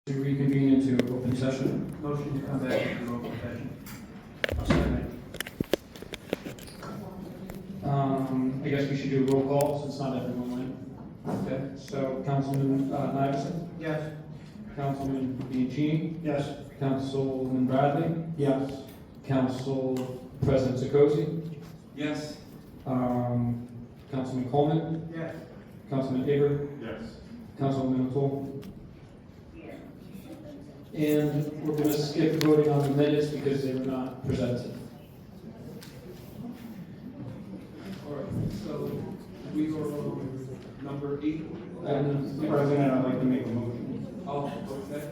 To reconvene into open session. Motion to come back into open session. I'll second. I guess we should do a roll call since not everyone went. Okay, so Councilman Iverson, Yes. Councilman Bianchini, Yes. Councilman Bradley, Yes. Council President Zukosi, Yes. Councilman Coleman, Yes. Councilman Aber, Yes. Councilman O'Toole. And we're going to skip voting on the minutes because they were not presented. All right, so we are on number 8. And President, I'd like to make a motion. Oh, okay.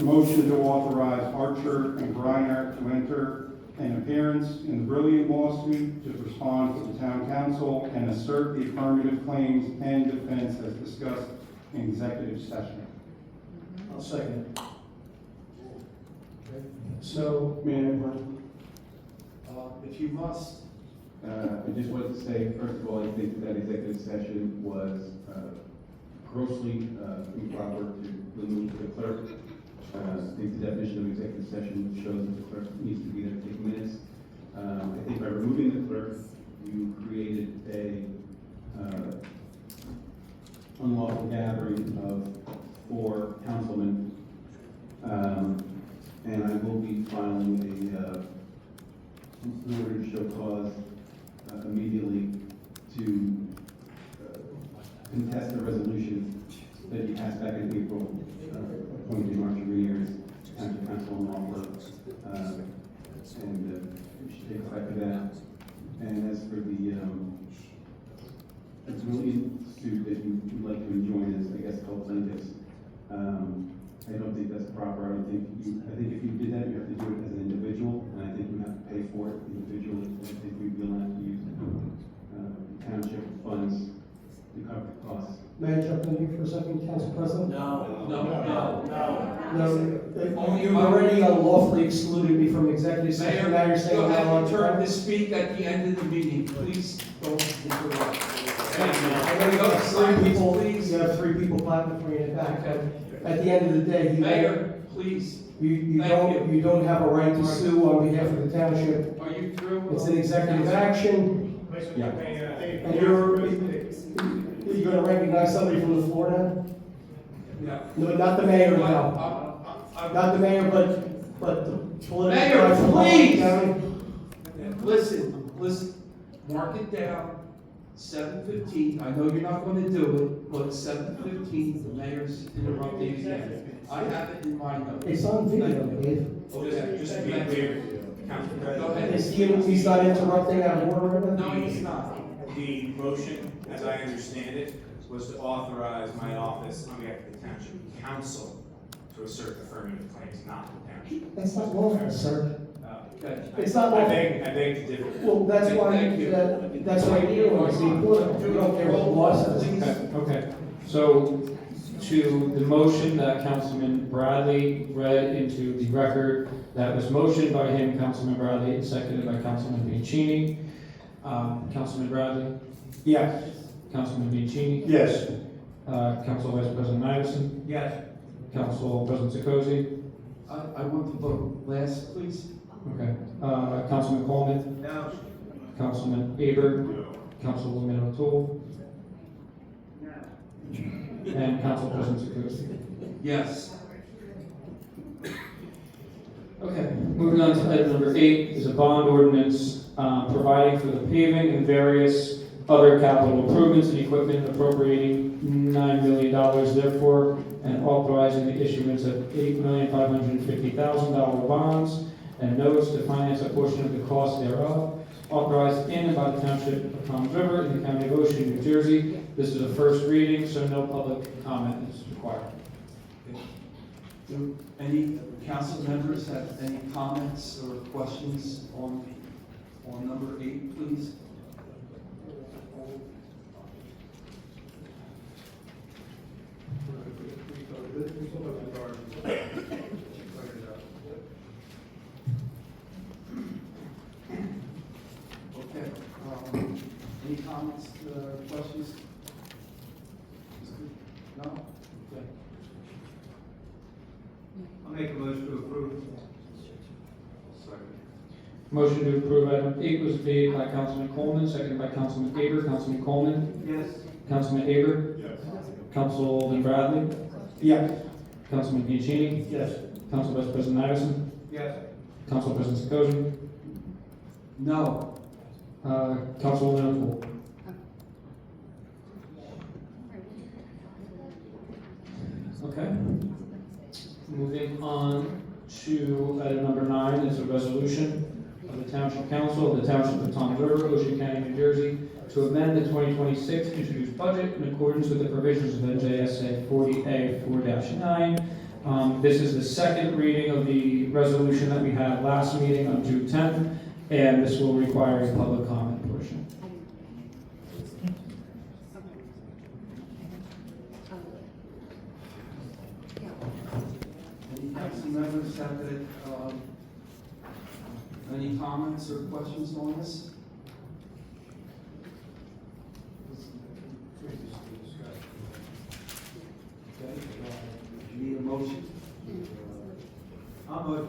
Motion to authorize Archer and Griner to enter an appearance in the Brilliant lawsuit to respond to the town council and assert the affirmative claims and defense as discussed in executive session. I'll second it. So, If you must. I just wanted to say, first of all, I think that executive session was grossly improper to remove the clerk. I think the definition of executive session shows that the clerk needs to be there to take minutes. I think by removing the clerk, you created a unlawful gathering of 4 councilmen. And I will be filing an order to show cause immediately to contest the resolution that you passed back in April, appointing Marcia Grenier as township council in Marlboro. And we should take effect of that. And as for the brilliant suit that you would like to enjoin as, I guess, co-plaintiffs, I don't think that's proper. I think if you did that, you have to do it as an individual, and I think you have to pay for it individually. I think we will have to use township funds to cover the costs. May I jump in here for a second, Council President? No. You've already unlawfully excluded me from executive session. Now Mayor, you're saying you'll I'm not have on your turn time. to speak at the end of the meeting. Please don't interrupt. I know you have 3 people, Please. you have 3 people clapping for you in the back, but at the end of the day, Mayor, please. you Thank you don't have a right to sue on behalf of the township. Are you through? It's an executive action, Yeah. and you're gonna recognize somebody from the floor now? Yeah. No, not the mayor, no. I'm- Not the mayor, but the political Mayor, guy from Holland please! County. Listen, mark it down, 7:15, I know you're not gonna do it, but 7:15, the mayor's interrupting again. I have it in my notes. It's on video, Dave. Just to be clear, Go ahead. He's not interrupting out of order right now? No, he's not. the motion, as I understand it, was to authorize my office on behalf of the township council to assert affirmative claims, not the township. That's not lawful, sir. Okay. It's not I lawful. beg to differ. Well, that's why, Thank you. that's why you're doing this, being political. You don't care what the law says. Okay, so to the motion that Councilman Bradley read into the record, that was motioned by him, Councilman Bradley, and seconded by Councilman Bianchini. Councilman Bradley, Yes. Councilman Bianchini, Yes. Council Vice President Iverson, Yes. Council President Zukosi, I want to vote last, please. okay, Councilman Coleman, No. Councilman Aber, Councilwoman O'Toole, and Council President Zukosi. Yes. Okay, moving on to item number 8 is a bond ordinance providing for the paving and various other capital improvements and equipment appropriating $9 million therefore, and authorizing the issuance of $8,550,000 bonds and notes to finance a portion of the cost thereof, authorized in and by the Township of Toms River in the County of Ocean, New Jersey. This is a first reading, so no public comment is required. Do any council members have any comments or questions on number 8, please? Okay, any comments, questions? No? Okay. Motion to approve item 8 was made by Councilman Coleman, seconded by Councilman Aber. Councilman Coleman? Yes. Councilman Aber? Yes. Councilman Bradley? Yes. Councilman Bianchini? Yes. Council Vice President Iverson? Yes. Council President Sekoji? No. Councilwoman O'Toole? Okay. Moving on to item number 9 is a resolution of the Township Council of the Township of Toms River, Ocean County, New Jersey, to amend the 2026 introduced budget in accordance with the provisions of NJSA 40A 4-9. This is the second reading of the resolution that we had last meeting on June 10th, and this will require a public comment portion. Any council members have any comments or questions on this? Okay, you need a motion? I'll move.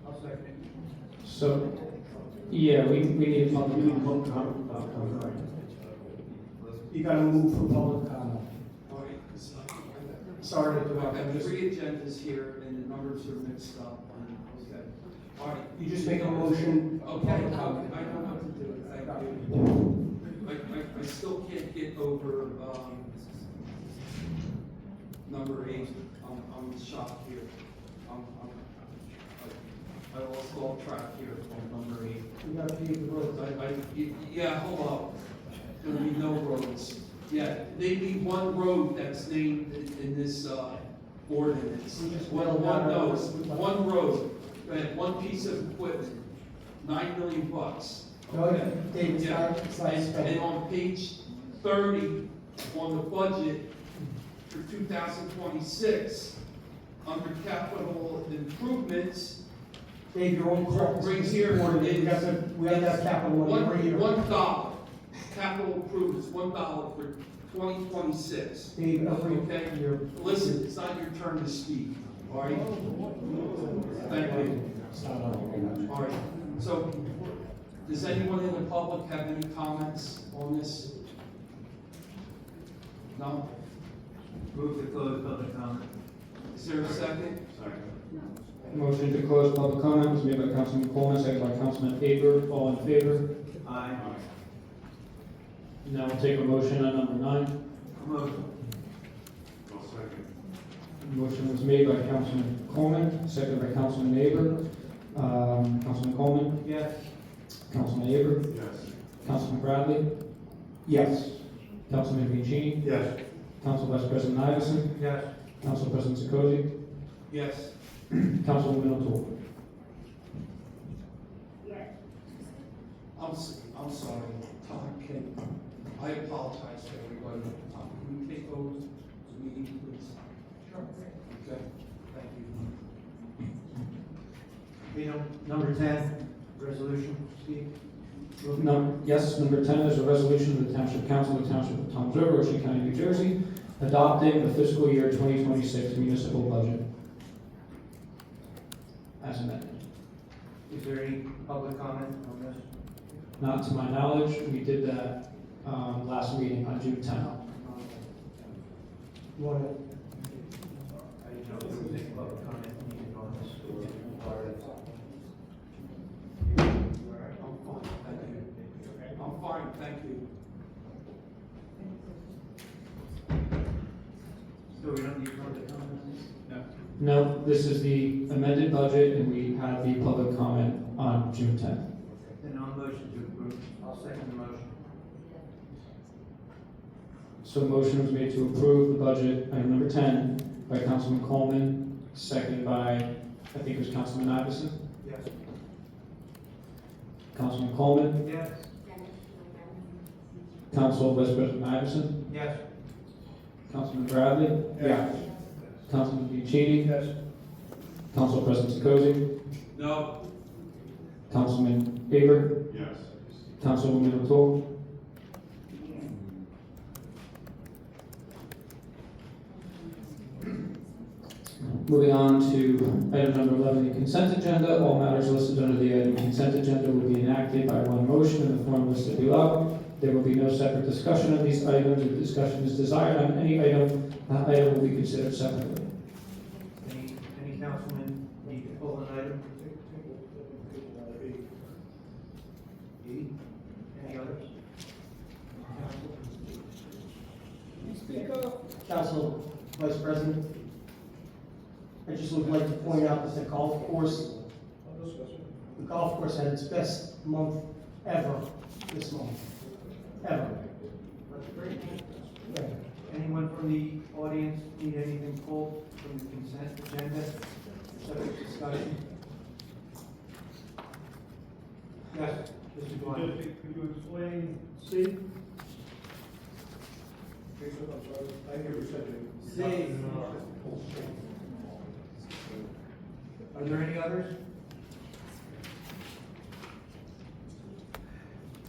I'll second it. So, yeah, we need a public You comment. gotta move for public comment. Sorry to I interrupt. have 3 agendas here and the numbers are mixed up. Okay. All right. You just make a motion. Okay, I know what to do, thank you. I still can't get over, number 8, I'm shocked here. I lost all track here on number 8. You gotta pay the road. Yeah, hold up, there'll be no roads. Yeah, they need one road that's named in this, ordinance. One road, and one piece of equipment, $9 million. No, Okay? Dave, it's Yeah, not, it's not and spent. on page 30, on the budget for 2026, under capital improvements, Dave, your own correct. Right here. We have that capital money right here. $1, capital improvements, $1 for 2026. Dave, every Okay. year. Listen, it's not your turn to speak, all right? Thank you. It's not on. All right, so, does anyone in the public have any comments on this? No? Move to close public comment. Is there a second? Motion to close public comment was made by Councilman Coleman, seconded by Councilman Aber. All in favor? Aye. Now we'll take a motion on number 9. Motion. Motion was made by Councilman Coleman, seconded by Councilman Aber. Councilman Coleman? Yes. Councilman Aber? Yes. Councilman Bradley? Yes. Councilman Bianchini? Yes. Council Vice President Iverson? Yes. Council President Sekoji? Yes. Councilwoman O'Toole? I'm sorry, Tom, I apologize to everybody. Tom, can you take over the meeting, please? Sure. Okay, thank you. Number 10, resolution, Steve. Yes, number 10 is a resolution of the Township Council of the Township of Toms River, Ocean County, New Jersey, adopting the fiscal year 2026 municipal budget as amended. Is there any public comment on this? Not to my knowledge, we did that last meeting on June 10th. You want to? I didn't know if there was any public comment needed on this or part of it. I'm fine, thank you. So we don't need public comment on this? No, this is the amended budget, and we had the public comment on June 10th. Then I'll motion to approve. I'll second the motion. So a motion was made to approve the budget, item number 10, by Councilman Coleman, seconded by, I think it was Councilman Iverson. Yes. Councilman Coleman, Yes. Council Vice President Iverson, Yes. Councilman Bradley, Yes. Councilman Bianchini, Yes. Council President Sekoji, No, Councilman Aber, Yes. Councilwoman O'Toole. Moving on to item number 11, the consent agenda. All matters listed under the item consent agenda will be enacted by one motion in the form listed below. There will be no separate discussion of these items. If discussion is desired on any item, that item will be considered separately. Any councilman need to pull an item? E? Any others? Council Vice President, I just would like to point out that the golf course had its best month ever this month, ever. That's great. Yeah. Anyone from the audience need anything pulled from the consent agenda? Subject discussion? Yes, Mr. Glenn. Could you explain C? Thank you for C. Are there any others?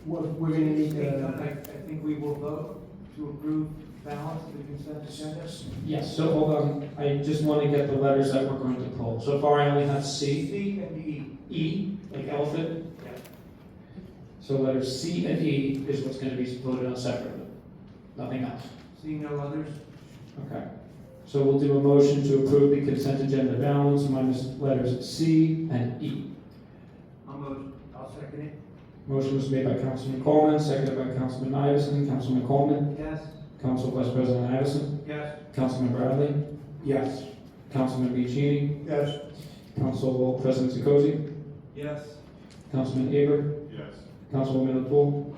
We're gonna need Being done, to, I think we will vote to approve balance of the consent agenda. Yes, so hold on. I just want to get the letters that we're going to pull. So far, I only have C, C and E. E, like elephant. Yeah. So letters C and E is what's going to be voted on separately. Nothing else. Seeing no others? Okay. So we'll do a motion to approve the consent agenda balance minus letters C and E. I'll second it. Motion was made by Councilman Coleman, seconded by Councilman Iverson. Councilman Coleman, Yes? Council Vice President Iverson, Yes. Councilman Bradley, yes. Councilman Bianchini, Yes. Council President Zukosi, Yes. Councilman Aber, Yes. Councilwoman O'Toole.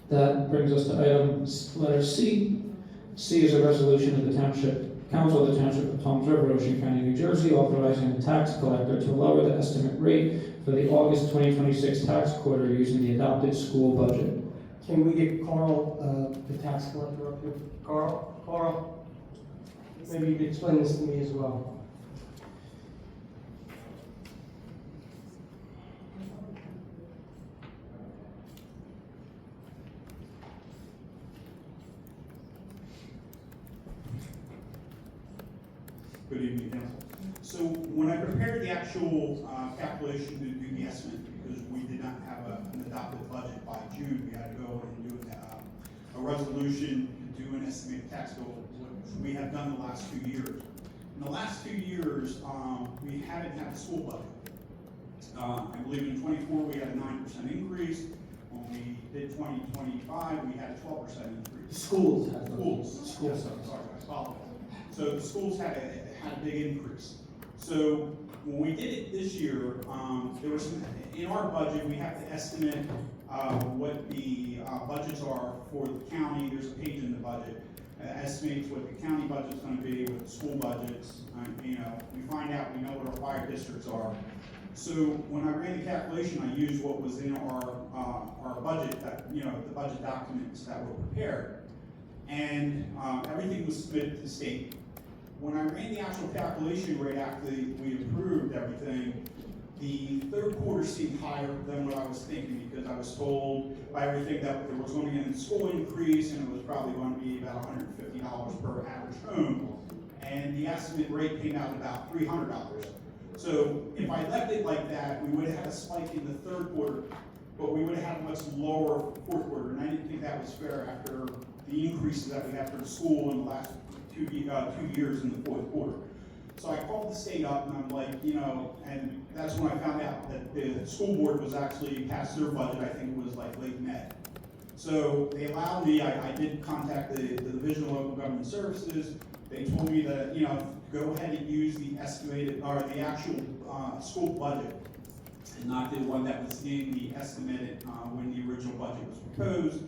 That brings us to item letter C. C is a resolution of the Township Council of the Township of Toms River, Ocean County, New Jersey, authorizing the tax collector to lower the estimate rate for the August 2026 tax quarter using the adopted school budget. Can we get Carl, the tax collector up here? Carl, maybe you could explain this to me as well. Good evening, council. So when I prepared the actual calculation to do the estimate, because we did not have an adopted budget by June, we had to go and do a resolution to do an estimated tax bill, which we have done the last 2 years. In the last 2 years, we haven't had a school budget. I believe in '24 we had a 9% increase. When we did 2025, we had a 12% increase. Schools have. Schools. Schools. Sorry, I apologize. So the schools had a big increase. So when we did it this year, there was some, in our budget, we have to estimate what the budgets are for the county. There's a page in the budget that estimates what the county budget's going to be, what the school budgets. You know, we find out, we know what our fire districts are. So when I ran the calculation, I used what was in our budget, that, you know, the budget documents that were prepared, and everything was submitted to the state. When I ran the actual calculation rate after we approved everything, the third quarter seemed higher than what I was thinking, because I was told by everything that there was going to be a school increase, and it was probably going to be about $150 per average home, and the estimate rate came out about $300. So if I left it like that, we would have had a spike in the third quarter, but we would have had a much lower fourth quarter, and I didn't think that was fair after the increases that we had for the school in the last 2 years in the fourth quarter. So I called the state up and I'm like, you know, and that's when I found out that the school board was actually past their budget. I think it was like late May. So they allowed me, I did contact the Division of Local Government Services. They told me that, you know, go ahead and use the estimated, or the actual school budget, and not the one that was in the estimated when the original budget was proposed.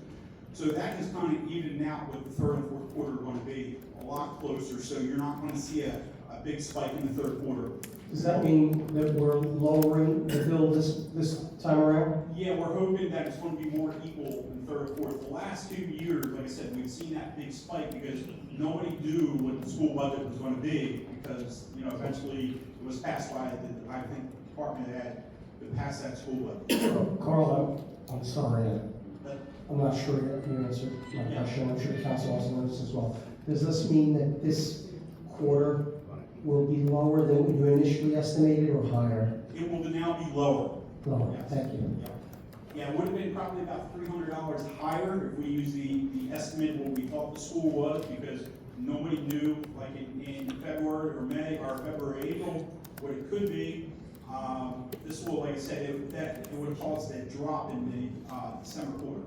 So that is kind of evened out what the third and fourth quarter are going to be a lot closer, so you're not going to see a big spike in the third quarter. Does that mean that we're lowering the bill this time around? Yeah, we're hoping that it's going to be more equal in third and fourth. The last 2 years, like I said, we've seen that big spike because nobody knew what the school budget was going to be, because, you know, eventually it was passed by the, I think, department head to pass that school budget. Carl, I'm sorry, I'm not sure you answered my question. I'm sure the council also knows as well. Does this mean that this quarter will be lower than what you initially estimated or higher? It will now be lower. Lower, Yes. thank you. Yeah, it would have been probably about $300 higher if we use the estimate what we thought the school was, because nobody knew, like in February or May, or February, April, what it could be. This will, like I said, it would have caused that drop in the December quarter.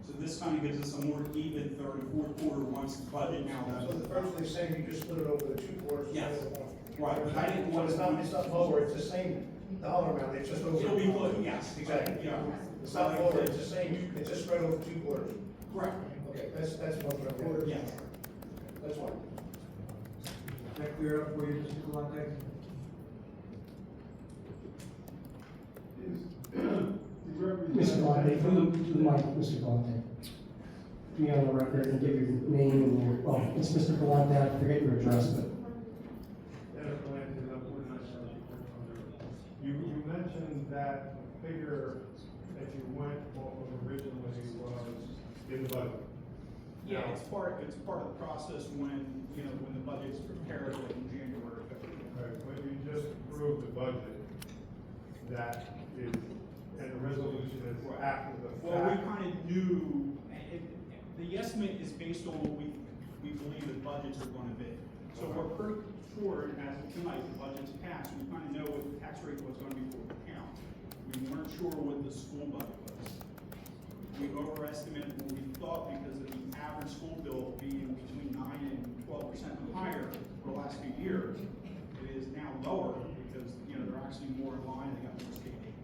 So this kind of gives us a more even third and fourth quarter once the budget now. So the virtually saying you just split it over the 2 quarters. Yes. instead of one. Right, but I didn't want So to. it's not lower, it's the same dollar amount, it's just over. It'll be close, yes, Exactly. yeah. It's not lower, it's the same, it's just spread over 2 quarters. Correct. Okay, that's one quarter. Yes. That's one. Is that clear up for you, Mr. Galante? Mr. Galante, through the mic, Mr. Galante. Be on the record and give your name and your, well, it's Mr. Galante, I forget your address, but. You mentioned that the figure that you went off of originally was in the budget. Yeah, it's part of the process when the budget's prepared like in January. Okay, when you just approved the budget, that is, and the resolution is after the Well, we fact. kind of knew, the estimate is based on what we believe the budgets are going to be. So we're pretty sure, as of tonight, the budget's passed, we kind of know what the tax rate was going to be for the town. We weren't sure what the school budget was. We overestimated what we thought because of the average school bill being between 9 and 12% higher for the last few years. It is now lower because, they're actually more in line, they got more state aid.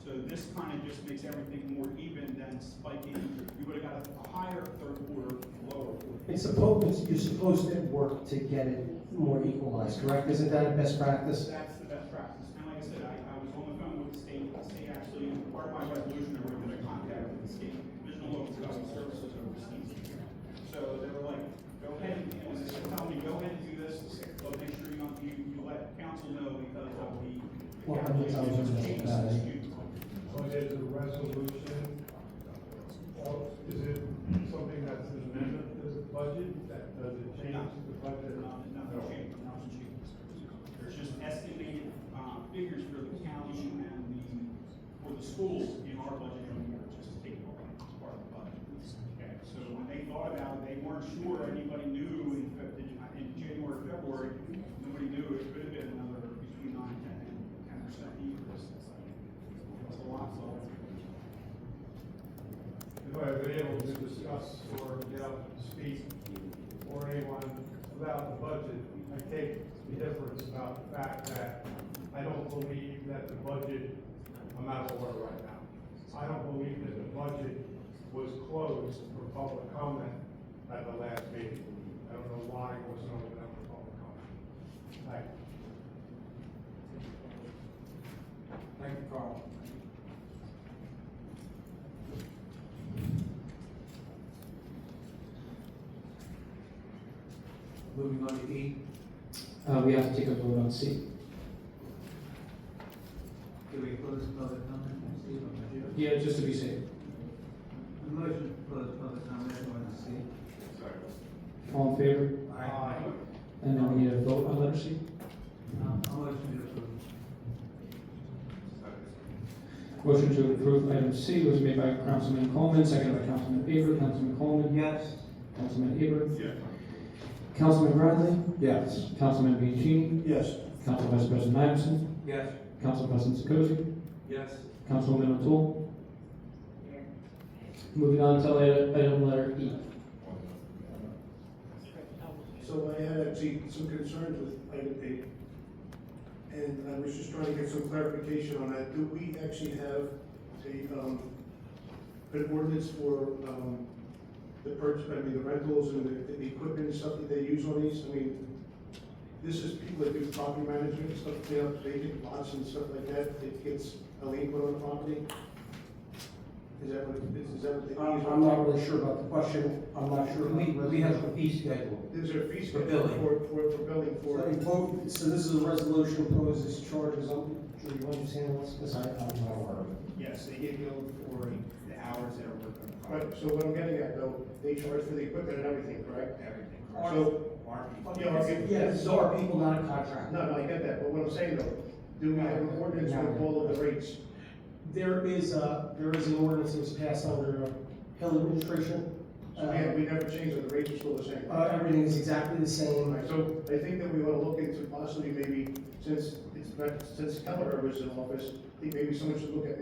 So this kind of just makes everything more even than spiking. You would have got a higher third quarter, lower fourth. You're supposed to work to get it more equalized, correct? Isn't that a best practice? That's the best practice. And like I said, I was on the phone with the state actually, part of my resolution, I wrote in contact with the state Division of Local Government Services overseas. So they were like, go ahead, and they said, tell me, go ahead and do this, but make sure you let council know because of the. Well, how many times have you done that? So there's a resolution, or is it something that's an amendment to the budget, that does it change the budget? Nothing changed, nothing changed. There's just estimated, figures for the county and for the schools in our budget every year, just to take as part of the budget. Okay, so when they thought about it, they weren't sure anybody knew in January, February, nobody knew it could have been another between 9 and 10% increase. That's a lot lower. If I've been able to discuss or get up to speak or anyone about the budget, I take the difference about the fact that I don't believe that the budget, I'm out of order right now. I don't believe that the budget was closed for public comment at the last meeting. I don't know why it wasn't open up for public comment. Thank you. Thank you, Carl. Moving on to E, We have to take a vote on C. do we close public comment? Steve, on that? Yeah, just to be safe. A motion to close public comment on C. All in favor? Aye. And then we need a vote on letter C. I'll motion to approve. Motion to approve item C was made by Councilman Coleman, seconded by Councilman Aber. Councilman Coleman? Yes. Councilman Aber? Councilman Bradley? Yes. Councilman Bianchini? Yes. Council Vice President Magnuson? Yes. Council President Sikosi? Yes. Councilwoman O'Toole? Moving on to item letter E. So I had actually some concerns with item 8, and I was just trying to get some clarification on that. Do we actually have an ordinance for the purchase, the rentals and the equipment and stuff that they use on these? I mean, this is people that do property management and stuff, they have vacant lots and stuff like that, it gets a lien put on the property? Is that what they use? I'm not really sure about the question, I'm not sure. We have a fee schedule. Is there a fee For schedule billing. for billing So for? so this is a resolution imposes charges, I'm sure you understand this, because I'm not aware of it. Yes, they get billed for the hours that are worked on the Right, project. so what I'm getting at though, they charge for the equipment and everything, correct? Everything. So, our people. Yeah, our people. Yeah, this is our people, not a contract. No, I get that, but what I'm saying though, do we have an ordinance with all of the rates? There is an ordinance that was passed under Hill administration. So we never changed it, the rates are still the same. Everything is exactly the same. Right, so I think that we ought to look into possibly maybe, since Keller was in office, I think maybe someone should look at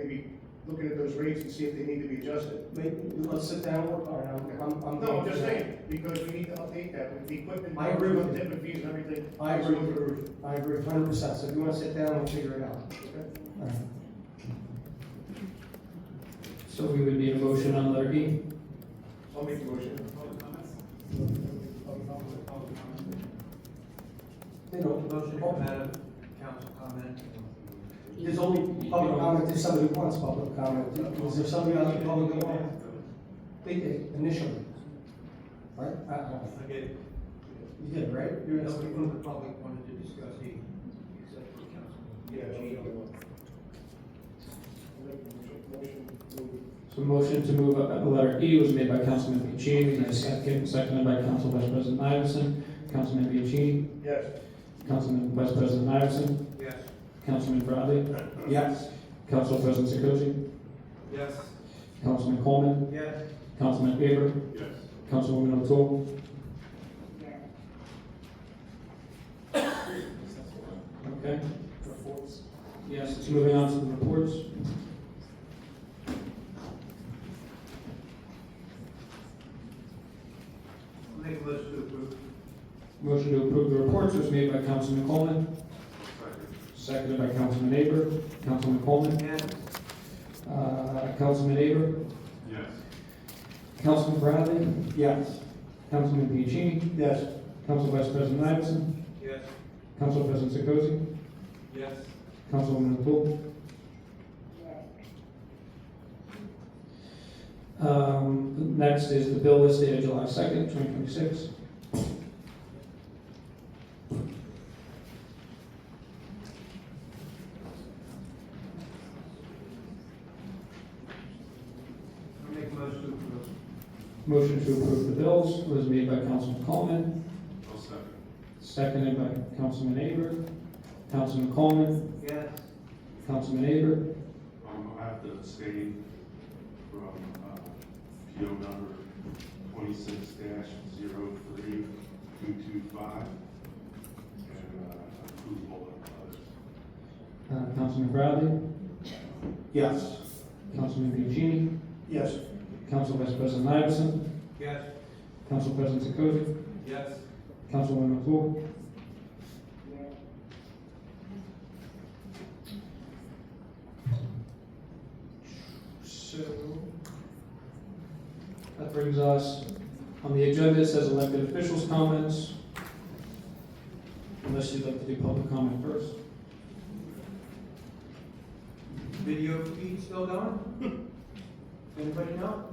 looking at those rates and see if they need to be adjusted. Maybe, let's sit down and work on it. No, I'm just saying, because we need to update that with the equipment. I agree with you. Different fees and everything. I agree. Through the roof. I agree 100%. So if you want to sit down, we'll figure it out. Okay? All right. So we would need a motion on letter E. I'll make the motion. You know, Motion to come out of council comment. there's only public comment if somebody wants public comment. Is there somebody out in the public that wants? They did initially. Right? I get it. You did, right? You're Nobody from the public wanted to discuss the executive council. So motion to move up letter E was made by Councilman Piccini, and seconded by Council Vice President Iverson. Councilman Piccini, Yes. Councilman Vice President Iverson, Yes. Councilman Bradley, Yes. Council President Sikosi, Yes. Councilman Coleman, Yes. Councilman Faber, Yes. Councilwoman O'Toole. Okay. Reports. Yes, it's moving on to the reports. Make a motion to approve. Motion to approve the reports was made by Councilman Coleman, seconded by Councilman Aber. Councilman Coleman, Yes. Councilman Aber, Yes. Councilman Bradley, Yes. Councilman Piccini, Yes. Council Vice President Iverson, Yes. Council President Sikosi, Yes. Councilwoman O'Toole. Next is the bill list dated July 2nd, 2026. I'll make a motion to approve. Motion to approve the bills was made by Councilman Coleman, I'll second. seconded by Councilman Aber. Councilman Coleman, Yes. Councilman Aber, I have to abstain from, PO number 26-03225, and, approval of others. Councilman Bradley, Yes. Councilman Piccini, Yes. Council Vice President Iverson, Yes. Council President Sikosi, Yes. Councilwoman O'Toole. So, that brings us, on the agenda, it says elected officials' comments. Unless you'd like to do public comment first. Video feed still going? Anybody know?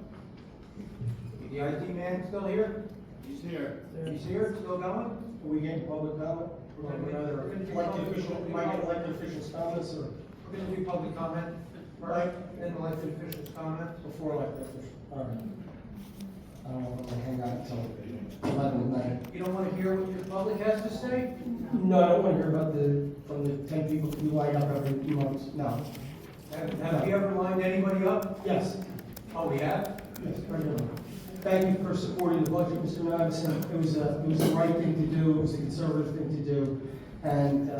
The IT man still here? He's here. He's here, still going? Are we getting public comment? Or might get elected officials' comments or We're gonna do public comment, right, and elected officials' comments. before elected officials? All right. I don't know if I'm gonna hang out until 11 at night. You don't wanna hear what your public has to say? No, I don't want to hear about from the 10 people who line up every few months. No. Have we ever lined anybody up? Yes. Oh, we have? Yes, regularly. Thank you for supporting the budget, Mr. Madison. It was the right thing to do, it was a conservative thing to do, and,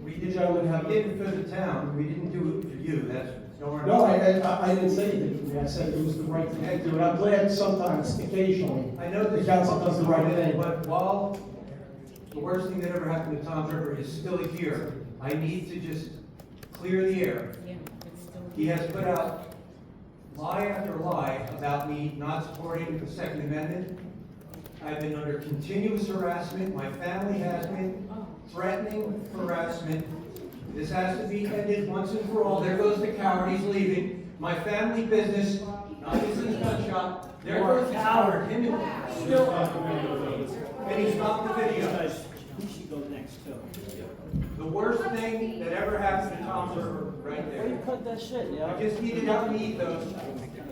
We the did, gentleman have. we did it for the town, we didn't do it for you, that's. No, I didn't say you did for me, I said it was the right thing to do, and I'm glad sometimes, occasionally, I know the council does the right thing. But while the worst thing that ever happened to Tom River is still here, I need to just clear the air. He has put out lie after lie about me not supporting the Second Amendment. I've been under continuous harassment, my family has been, threatening harassment. This has to be ended once and for all. There goes the coward, he's leaving. My family business, not his gun shop, there goes the coward, him and still. And he stopped the video. He should go next too. The worst thing that ever happened to Tom River, right there. Cut that shit, yeah. I just needed out the ethos.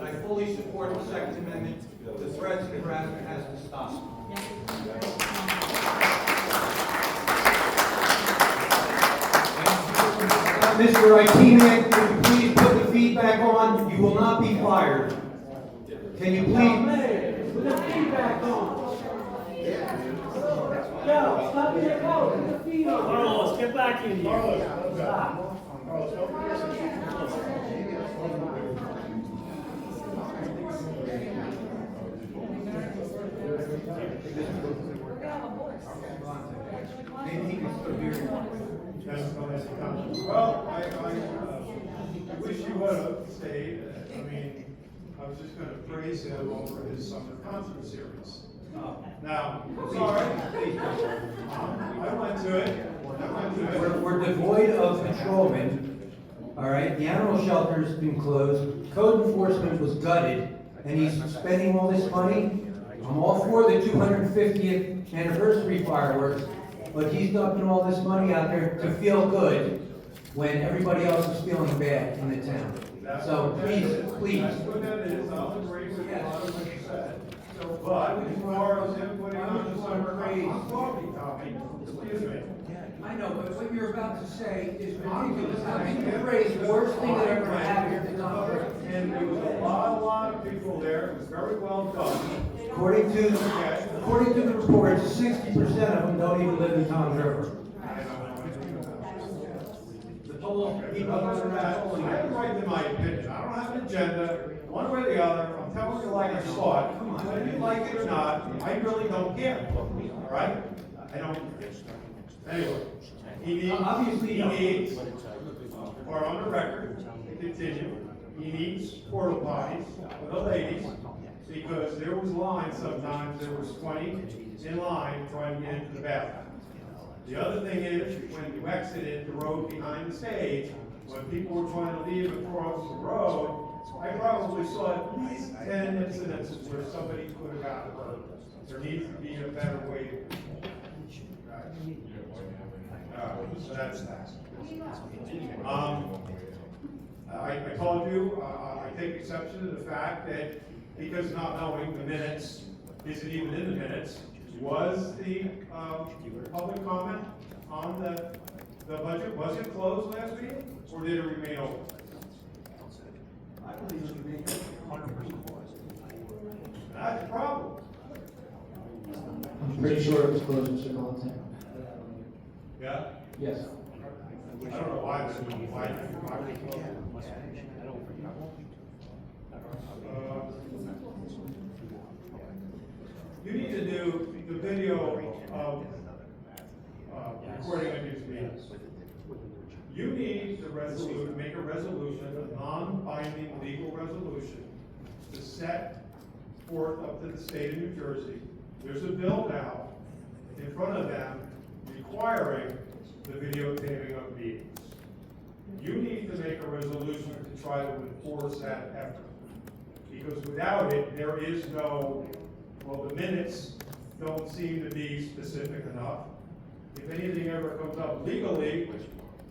I fully support the Second Amendment. The threats and harassment has to stop. Mr. IT man, could you please put the feedback on? You will not be fired. Can you please? Put the feedback on. Yo, stop your phone, put the feed on. Carlos, get back in here. Stop. Maybe he can still hear you. Well, I wish you would have stayed. I mean, I was just gonna praise him over his summer concert series. Now, sorry, I went to it. We're devoid of patrolmen, all right? The animal shelter's been closed, code enforcement was gutted, and he's spending all this money. I'm all for the 250th anniversary fireworks, but he's dumping all this money out there to feel good when everybody else is feeling bad in the town. So please. That's what that is. I'll agree with a lot of what you said. But as far as him putting on the summer, I'm talking, Tommy. Excuse me. I know, but what you're about to say is ridiculous. How can you praise the worst thing that ever happened to Township? And there was a lot of people there. It was very well done. According to the reports, 60% of them don't even live in Tom's River. The total people Other are than that, I have a right to my opinion. I don't have an agenda, one way or the other. I'm telling you like I saw it. Whether you like it or not, I really don't care. All right? I don't. Anyway, he needs, or on the record, to continue, he needs porta potties for the ladies, because there was lines sometimes, there was 20 in line trying to get into the bathroom. The other thing is, when you exited the road behind the stage, when people were trying to leave across the road, I probably saw at least 10 incidences where somebody could have gotten hurt. There needs to be a better way to so that's that. I told you, I take exception to the fact that because not knowing the minutes isn't even in the minutes, was the public comment on the budget, was it closed last meeting, or did it remain open? I believe it would make 100%. That's the problem. I'm pretty sure it was closed, Mr. Galante. Yeah? Yes. I don't know why this, why you need to do the video of recording of these meetings. You need to make a resolution, a non-binding legal resolution, to set forth up to the state of New Jersey. There's a bill now in front of them requiring the videotaping of meetings. You need to make a resolution to try to enforce that effort. Because without it, there is no, well, the minutes don't seem to be specific enough. If anything ever comes up legally,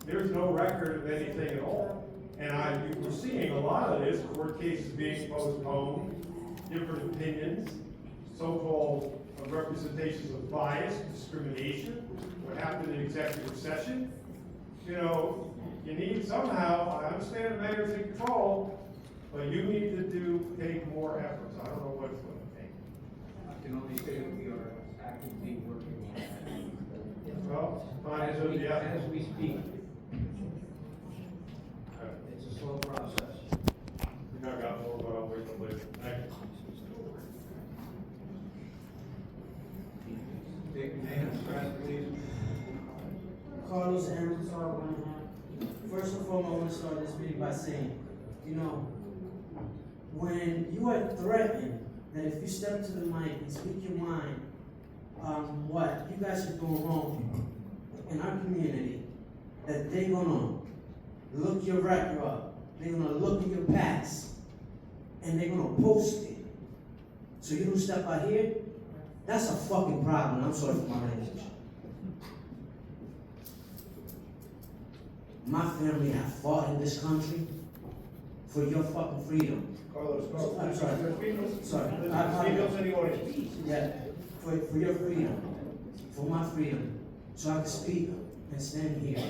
there's no record of anything at all. And we're seeing a lot of this, court cases being postponed, different opinions, so-called representations of bias, discrimination, what happened in executive session. You know, you need somehow, I understand the mayor's in control, but you need to take more efforts. I don't know what it's going to take. I can only say that we are actively working on that. Well, fine, so yeah. As we speak. It's a slow process. I think I got more, but I'll wait till later. Thank you. Take your name, address, please. Carlos Amator, 1.5. First and foremost, I want to start this video by saying, you know, when you are threatened that if you step to the mic and speak your mind, what you guys are doing wrong in our community, that they're gonna look your record up, they're gonna look at your past, and they're gonna post it. So you don't step out here, that's a fucking problem. I'm sorry for my language. My family have fought in this country for your fucking freedom. Carlos, I'm sorry. Sorry. Yeah, for your freedom, for my freedom, so I can speak and stand here.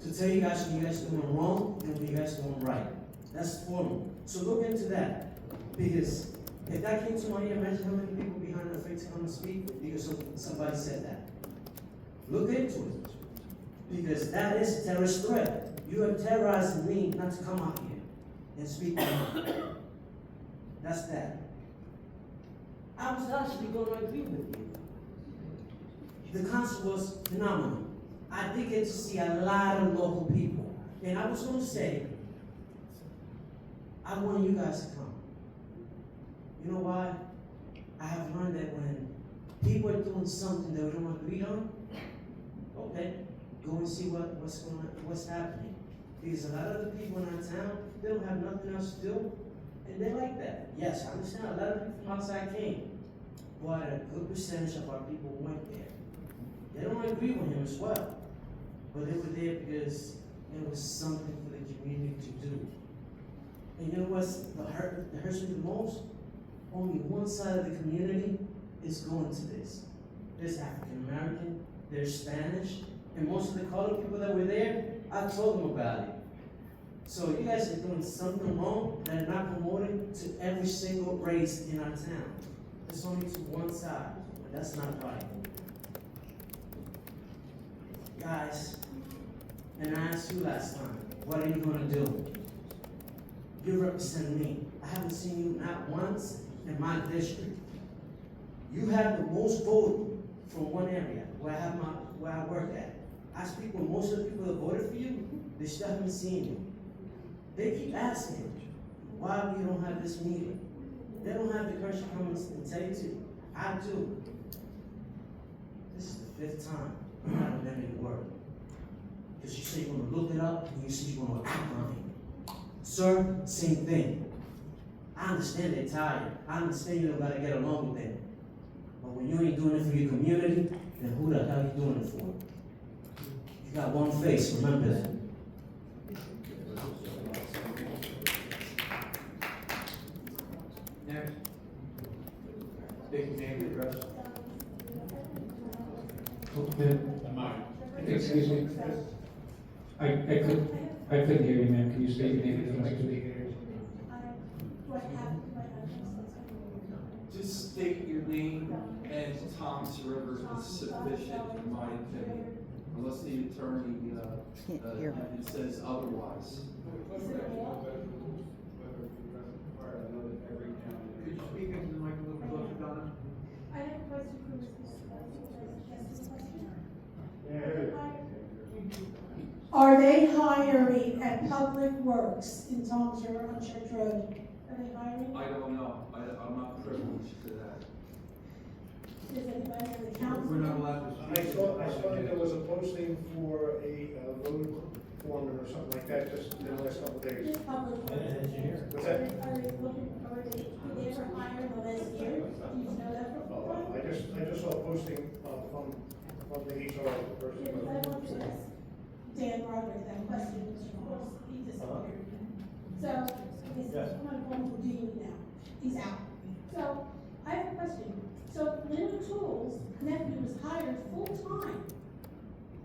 to tell you guys when you guys doing wrong and when you guys doing right. That's for me. So look into that. Because if that came to mind, imagine how many people behind the fence come and speak because somebody said that. Look into it. Because that is a terrorist threat. You are terrorizing me not to come out here and speak out. That's that. I was actually going to agree with you. The concert was phenomenal. I did get to see a lot of local people. And I was going to say, I want you guys to come. You know why? I have learned that when people are doing something that we don't agree on, okay, go and see what's happening. Because a lot of the people in our town, they don't have nothing else to do, and they like that. Yes, I understand a lot of people from outside came, but a good percentage of our people went there. They don't agree with him as well, but they were there because it was something for the community to do. And you know what's that hurts me the most? Only one side of the community is going to this. There's African American, there's Spanish, and most of the colored people that were there, I told them about it. So you guys are doing something wrong that are not promoting to every single race in our town. It's only to one side, but that's not right. Guys, and I asked you last time, what are you gonna do? You represent me. I haven't seen you not once in my district. You have the most vote from one area where I work at. I speak with most of the people that voted for you, they still haven't seen you. They keep asking why we don't have this meeting. They don't have the courage to come and tell you to. I do. This is the 5th time I'm not remembering the word. Because you say you're gonna look it up and you say you're gonna act on it. Sir, same thing. I understand they're tired. I understand you don't gotta get along with them. But when you ain't doing it for your community, then who the hell are you doing it for? You got one face, remember that. Next. State your name and address. Excuse me. I couldn't hear you, ma'am. Can you state your name and address, please? Just state your name and Tom's River is sufficient, in my opinion, unless the attorney, it says otherwise. Could you speak into the mic a little closer, Donna? I have a question for Mr. Are they hiring at Public Works in Township on Church Road? Are they hiring? I don't know, I'm not privileged to that. Is anybody in the council? We're not allowed to I speak. saw that there was a posting for a road foreman or something like that just in the last couple of days. It's Public Works. What's that? Did they ever hire in the last year? Do you know that from? I just saw a posting from the HR person. Because I want to ask Dan Roderick that question, which of course he disappeared. So, I'm gonna call him Houdini now. He's out. So, I have a question. So, Linda Tools' nephew was hired full-time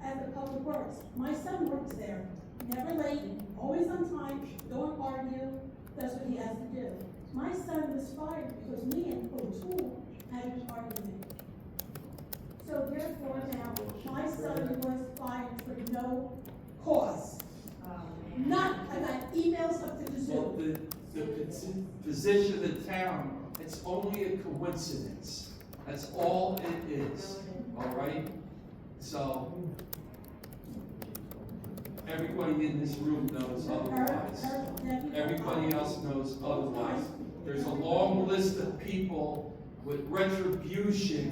as the Public Works. My son works there, never late, always on time, don't argue, does what he has to do. My son was fired because me and O'Toole had an argument. So therefore now, my son was fired for no cause. None. I got emails up to the Well, Zoom. the position of the town, it's only a coincidence. That's all it is, all right? So, everybody in this room knows otherwise. Everybody else knows otherwise. There's a long list of people with retribution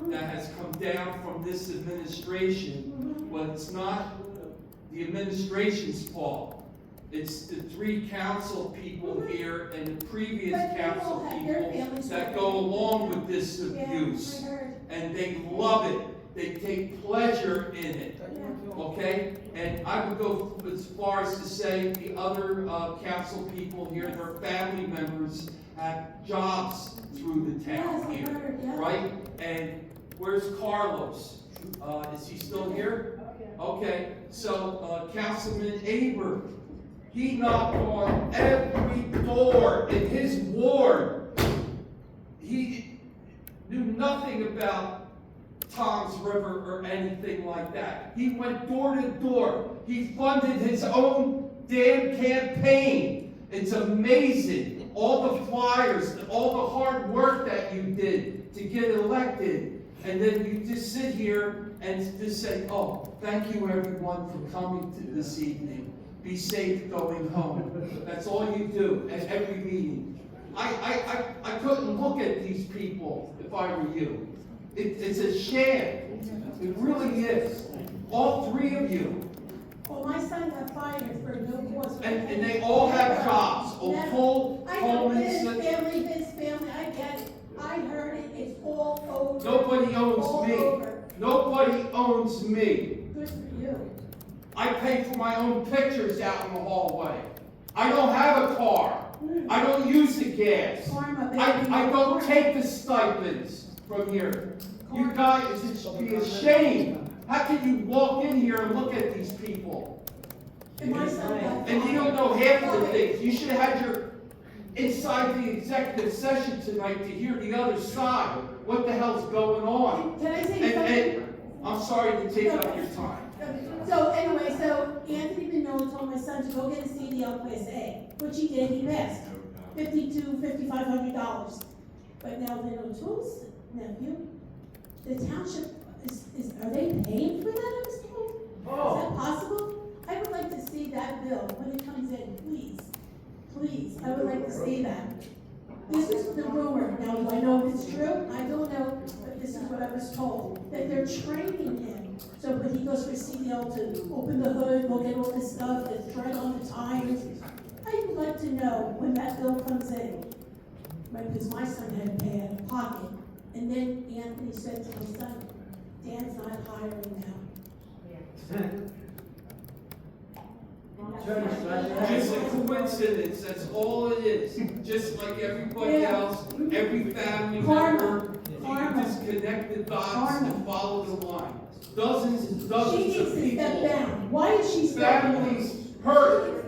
that has come down from this administration, but it's not the administration's fault. It's the 3 council people here and the previous council people that go along with this abuse. And they love it. They take pleasure in it. Okay? And I would go as far as to say the other council people here, their family members have jobs through the town here. Right? And where's Carlos? Is he still here? Okay, so, Councilman Aber, he knocked on every door in his ward. He knew nothing about Tom's River or anything like that. He went door to door. He funded his own damn campaign. It's amazing. All the flyers, all the hard work that you did to get elected. And then you just sit here and just say, oh, thank you everyone for coming to this evening. Be safe going home. That's all you do at every meeting. I couldn't look at these people if I were you. It's a sham. It really is. All three of you. Well, my son got fired for no cause. And they all have jobs. O'Toole, I know Coleman, his family, I get it. I heard it, it's all over. nobody All owns me. over. Nobody owns me. Good for you. I pay for my own pictures out in the hallway. I don't have a car. I don't use the gas. Karma, baby. I don't take the stipends from here. You guys, it should be a shame. How can you walk in here and look at these people? And my son got And you don't know half of the things. You should have had your inside the executive session tonight to hear the other side. What the hell's going on? Can I say something? And I'm sorry to take up your time. So anyway, so Anthony Minola told my son to go get a CDL Class A, which he did, he passed. $5,500. But now then O'Toole's nephew, the township, are they paying for that at this point? Is that possible? I would like to see that bill when it comes in, please. Please, I would like to see that. This is the rumor. Now, do I know if it's true? I don't know, but this is what I was told, that they're training him. So when he goes for CDL to open the hood, go get all this stuff, the thread on the tires. I would like to know when that bill comes in. Right, because my son had to pay out of pocket. And then Anthony said to my son, Dan's not hiring now. Just a coincidence, that's all it is. Just like everybody else, every family member, you just connect the dots and follow the line. Dozens and She dozens needs of to step people, down. Why is she stepping down? families hurt,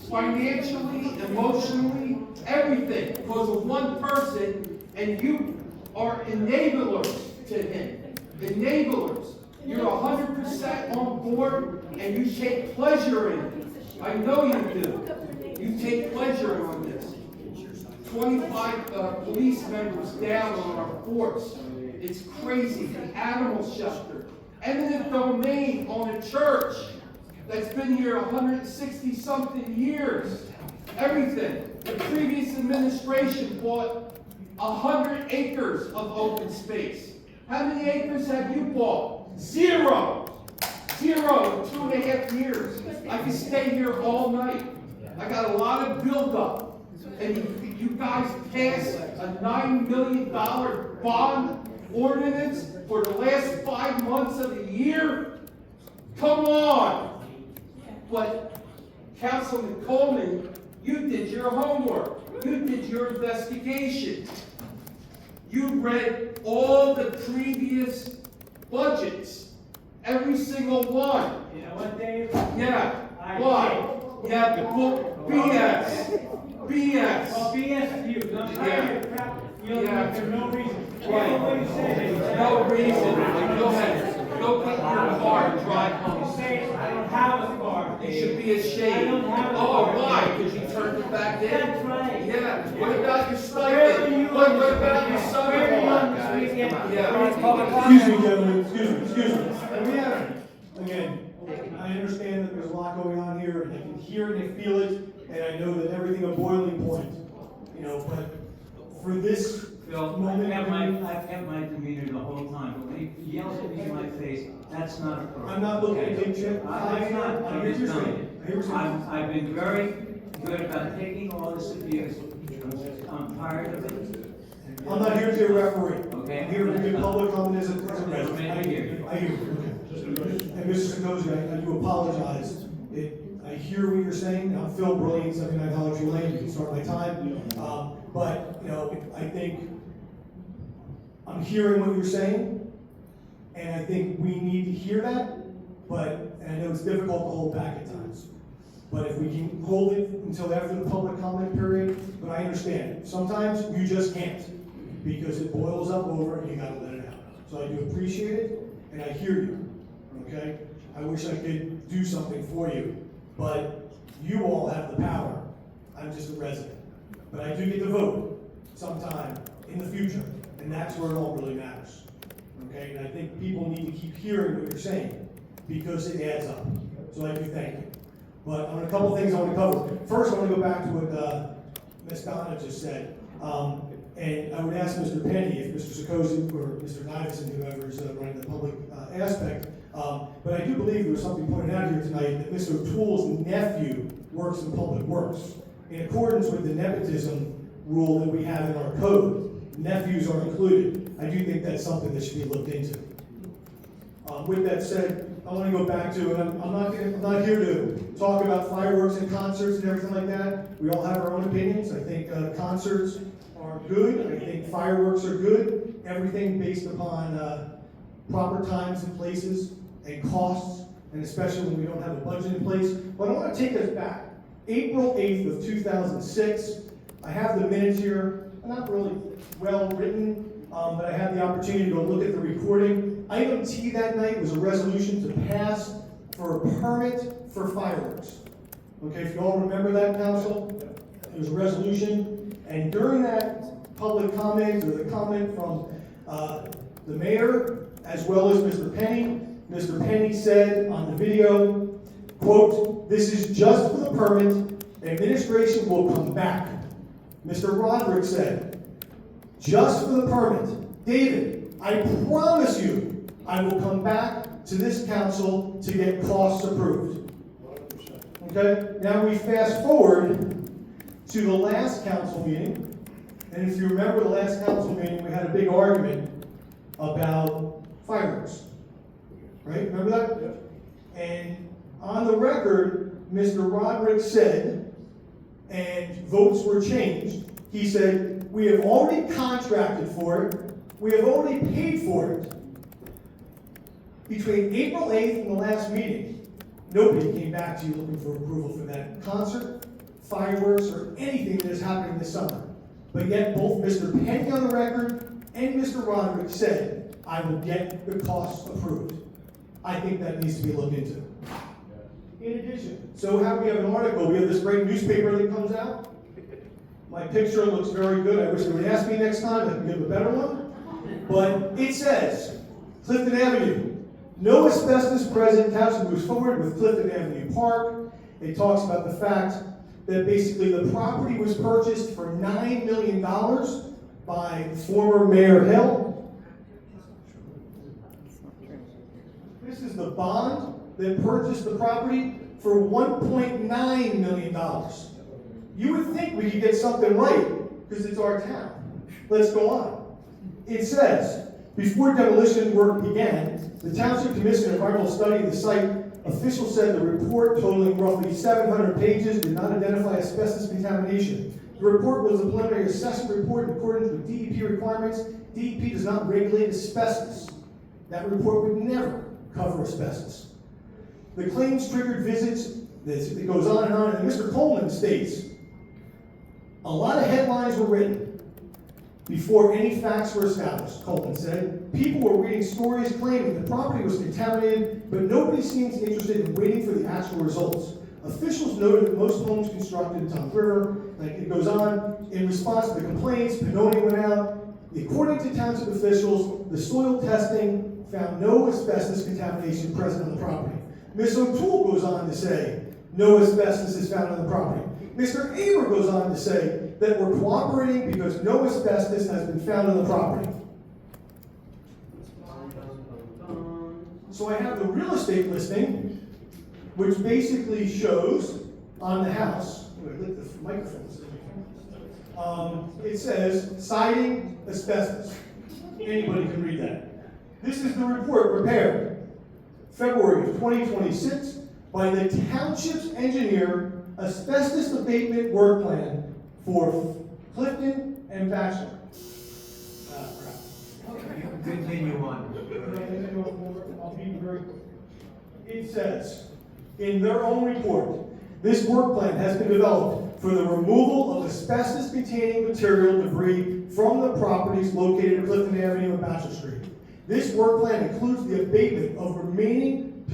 financially, emotionally, everything, because of one person, and you are enablers to him. Enablers. You're 100% on board, and you take pleasure in it. I know you do. You take pleasure on this. 25 police members down on our force. It's crazy. The animal shelter. Eminent domain on a church that's been here 160-something years. Everything. The previous administration bought 100 acres of open space. How many acres have you bought? Zero. Zero in 2.5 years. I can stay here all night. I got a lot of buildup. And you guys passed a $9 million bond ordinance for the last 5 months of the year? Come on. But Councilman Coleman, you did your homework. You did your investigation. You read all the previous budgets. Every single one. You know what, Dave? Yeah. Why? Yeah, BS. BS. Well, BS to you, I'm tired of crap. You know, Yeah. there's no reason. Right. Everybody says it. No reason. Go ahead. Go get your car and drive You home. say, I don't have a car. You should be I ashamed. don't have a Oh, car. why? Because you turned it back in? That's right. Yeah. What about your Where were stipend? you What on this about your weekend? Where were you on this son-in-law? weekend? Yeah. Excuse me, gentlemen, excuse me. And we have, again, I understand that there's a lot going on here, and I can hear it and feel it, and I know that everything a boiling point, you know, but for this Phil, moment. I've kept my demeanor the whole time, but when he yells at me in my face, that's not appropriate. I'm not looking at Okay? you, Chip. I'm not, I I'm hear just what you're telling saying. I hear what you. you're saying. I've been very good about taking all this abuse. I'm tired of it. I'm not here to be a referee. Okay. I'm here to be public comment as a resident. I hear you. I hear you. And Mr. Segosi, I do apologize. I hear what you're saying. I'm Phil Brilliant, 79 Dollar Tree Lane. You can start my time. But, you know, I think I'm hearing what you're saying. And I think we need to hear that, but, and I know it's difficult to hold back at times. But if we can hold it until after the public comment period, but I understand, sometimes you just can't, because it boils up over and you gotta let it out. So I do appreciate it, and I hear you, okay? I wish I could do something for you, but you all have the power. I'm just a resident. But I do get to vote sometime in the future, and that's where it all really matters, okay? And I think people need to keep hearing what you're saying, because it adds up. So I do thank you. But on a couple things I want to cover. First, I want to go back to what Ms. Donna just said. And I would ask Mr. Penny if Mr. Sikosi or Mr. Iverson, whoever is running the public aspect. But I do believe there was something pointed out here tonight that Mr. O'Toole's nephew works in public works. In accordance with the nepotism rule that we have in our code, nephews are included. I do think that's something that should be looked into. With that said, I want to go back to, and I'm not here to talk about fireworks and concerts and everything like that. We all have our own opinions. I think concerts are good. I think fireworks are good. Everything based upon proper times and places and costs, and especially when we don't have a budget in place. But I want to take us back. April 8th of 2006. I have the minutes here. Not really well written, but I had the opportunity to go look at the recording. Item T that night was a resolution to pass for a permit for fireworks. Okay, if you all remember that, council, it was a resolution, and during that public comment, or the comment from the mayor, as well as Mr. Penny said on the video, quote, "This is just for the permit, administration will come back." Mr. Roderick said, "Just for the permit. David, I promise you, I will come back to this council to get costs approved." Okay, now we fast forward to the last council meeting, and if you remember the last council meeting, we had a big argument about fireworks. Right, remember that? And on the record, Mr. Roderick said, and votes were changed, he said, "We have already contracted for it, we have already paid for it." Between April 8th and the last meeting, nobody came back to you looking for approval for that concert, fireworks, or anything that is happening this summer. But yet both Mr. Penny on the record and Mr. Roderick said, "I will get the costs approved." I think that needs to be looked into. In addition, so how we have an article, we have this great newspaper that comes out. My picture looks very good. I wish they would ask me next time, I can give a better one. But it says, Clifton Avenue, no asbestos present, Township moves forward with Clifton Avenue Park. It talks about the fact that basically the property was purchased for $9 million by former Mayor Hill. This is the bond that purchased the property for $1.9 million. You would think we could get something right, because it's our town. Let's go on. It says, before demolition work began, the Township commissioned an environmental study of the site. Officials said the report, totaling roughly 700 pages, did not identify asbestos contamination. The report was a preliminary assessment report in accordance with DEP requirements. DEP does not regulate asbestos. That report would never cover asbestos. The claims triggered visits, it goes on, and Mr. Coleman states, a lot of headlines were written before any facts were established, Coleman said. People were reading stories claiming the property was contaminated, but nobody seems interested in waiting for the actual results. Officials noted that most homes constructed in Tom River, like it goes on, in response to the complaints, Pannoni went out. According to Township officials, the soil testing found no asbestos contamination present on the property. Ms. O'Toole goes on to say, no asbestos is found on the property. Mr. Aber goes on to say that we're cooperating because no asbestos has been found on the property. So I have the real estate listing, which basically shows on the house, I'm going to lick the microphone. It says siding asbestos. Anybody can read that. This is the report prepared February of 2026 by the Township's engineer, asbestos abatement work plan for Clifton and Bachelor. You can continue on. it says, in their own report, this work plan has been developed for the removal of asbestos-containing material debris from the properties located at Clifton Avenue and Bachelor Street. This work plan includes the abatement of remaining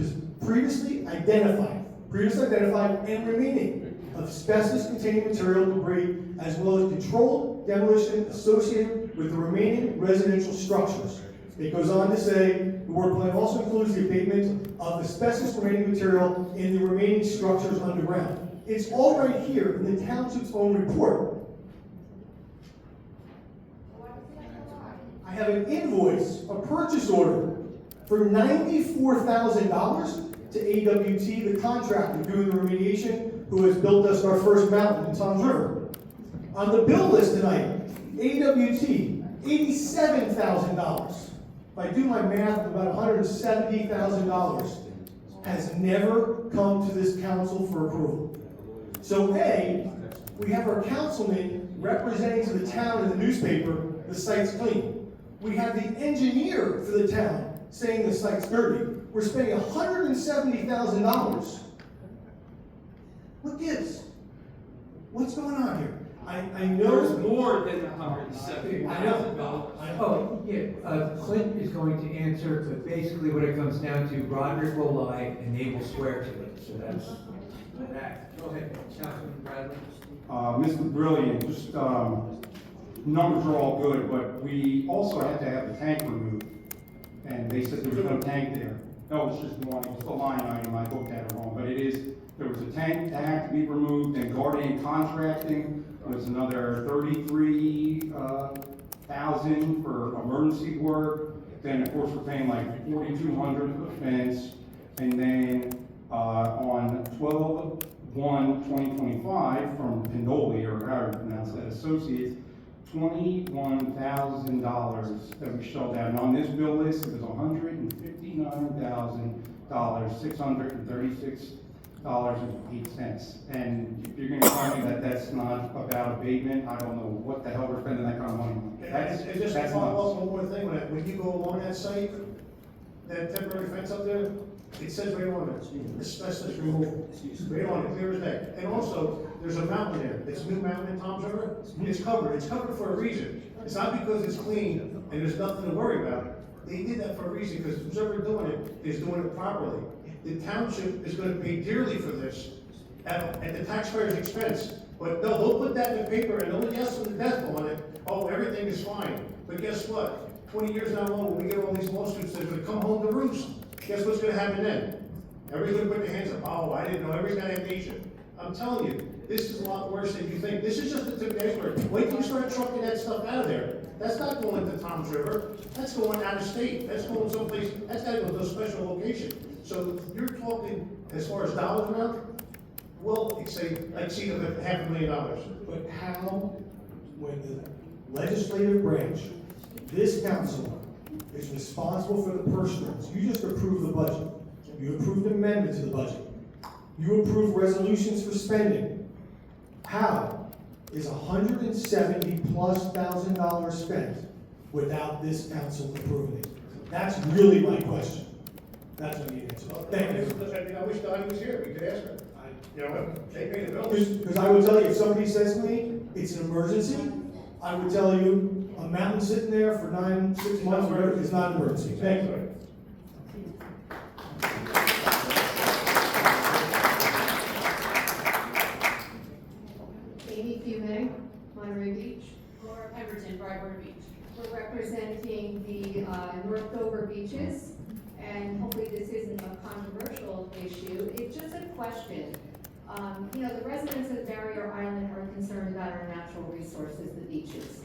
previously identified and remaining asbestos-containing material debris, as well as controlled demolition associated with the remaining residential structures. It goes on to say, the work plan also includes the abatement of asbestos remaining material in the remaining structures underground. It's all right here in the township's own report. I have an invoice, a purchase order for $94,000 to AWT, the contractor doing the remediation, who has built us our first mountain in Tom's River. On the bill list tonight, AWT, $87,000. If I do my math, about $170,000 has never come to this council for approval. So A, we have our councilman representing to the town in the newspaper, the site's clean. We have the engineer for the town saying the site's dirty. We're spending $170,000. What gives? What's going on here? I know There's more than $170,000. Oh, yeah, Clint is going to answer, but basically what it comes down to, Broderick will lie and they will swear to it, so that's that. Go ahead, Councilman Bradley. Mr. Brilliant, just, numbers are all good, but we also had to have the tank removed. And they said there was no tank there. No, it's just one, it's the line item, I looked at it wrong, but it is, there was a tank that had to be removed, and Guardian Contracting was another 33,000 for emergency work. Then, of course, we're paying like 4,200 for the fence, and then, on 12/1/2025 from Pindoli, or however you pronounce that, Associates, $21,000 that we shelled out. And on this bill list, it was $159,636.08. And if you're gonna tell me that that's not about abatement, I don't know what the hell we're spending that kind of money on. And just to That's follow up nuts. one more thing on that, when you go along that site, that temporary fence up there, it says right on it, asbestos removal. Right on it, clear as day. And also, there's a mountain there, it's a new mountain in Tom's River, it's covered for a reason. It's not because it's clean and there's nothing to worry about. They did that for a reason, because whoever doing it is doing it properly. The township is gonna pay dearly for this, at the taxpayer's expense. But no, they'll put that in the paper and they'll yes with the death on it, oh, everything is fine. But guess what? 20 years down the road, when we get all these lawsuits, they're gonna come home to roost. Guess what's gonna happen then? Everybody's gonna put their hands up, oh, I didn't know, everybody's got amnesia. I'm telling you, this is a lot worse than you think. This is just the tip of the iceberg. Wait till you start trucking that stuff out of there. That's not going to Tom's River, that's going out of state, that's going someplace, that's gotta go to a special location. So you're talking, as far as dollars amount, well, exceed $500,000. But how, when the legislative branch, this council, is responsible for the purse strings? You just approved the budget. You approved amendments to the budget. You approved resolutions for spending. How is $170,000+ spent without this council approving it? That's really my question. That's what I need to answer. Thank you. I wish Donnie was here, we could ask her. You know, they pay the bills. Because I would tell you, if somebody says to me, it's an emergency, I would tell you, a mountain sitting there for 6 months, whatever, is not an emergency. Thank you. Amy Fumay, Monterey Beach. Laura Pemberton, Broadwater Beach. We're representing the North Dover beaches, and hopefully this isn't a controversial issue. It's just a question. You know, the residents of Barrier Island are concerned about our natural resources, the beaches.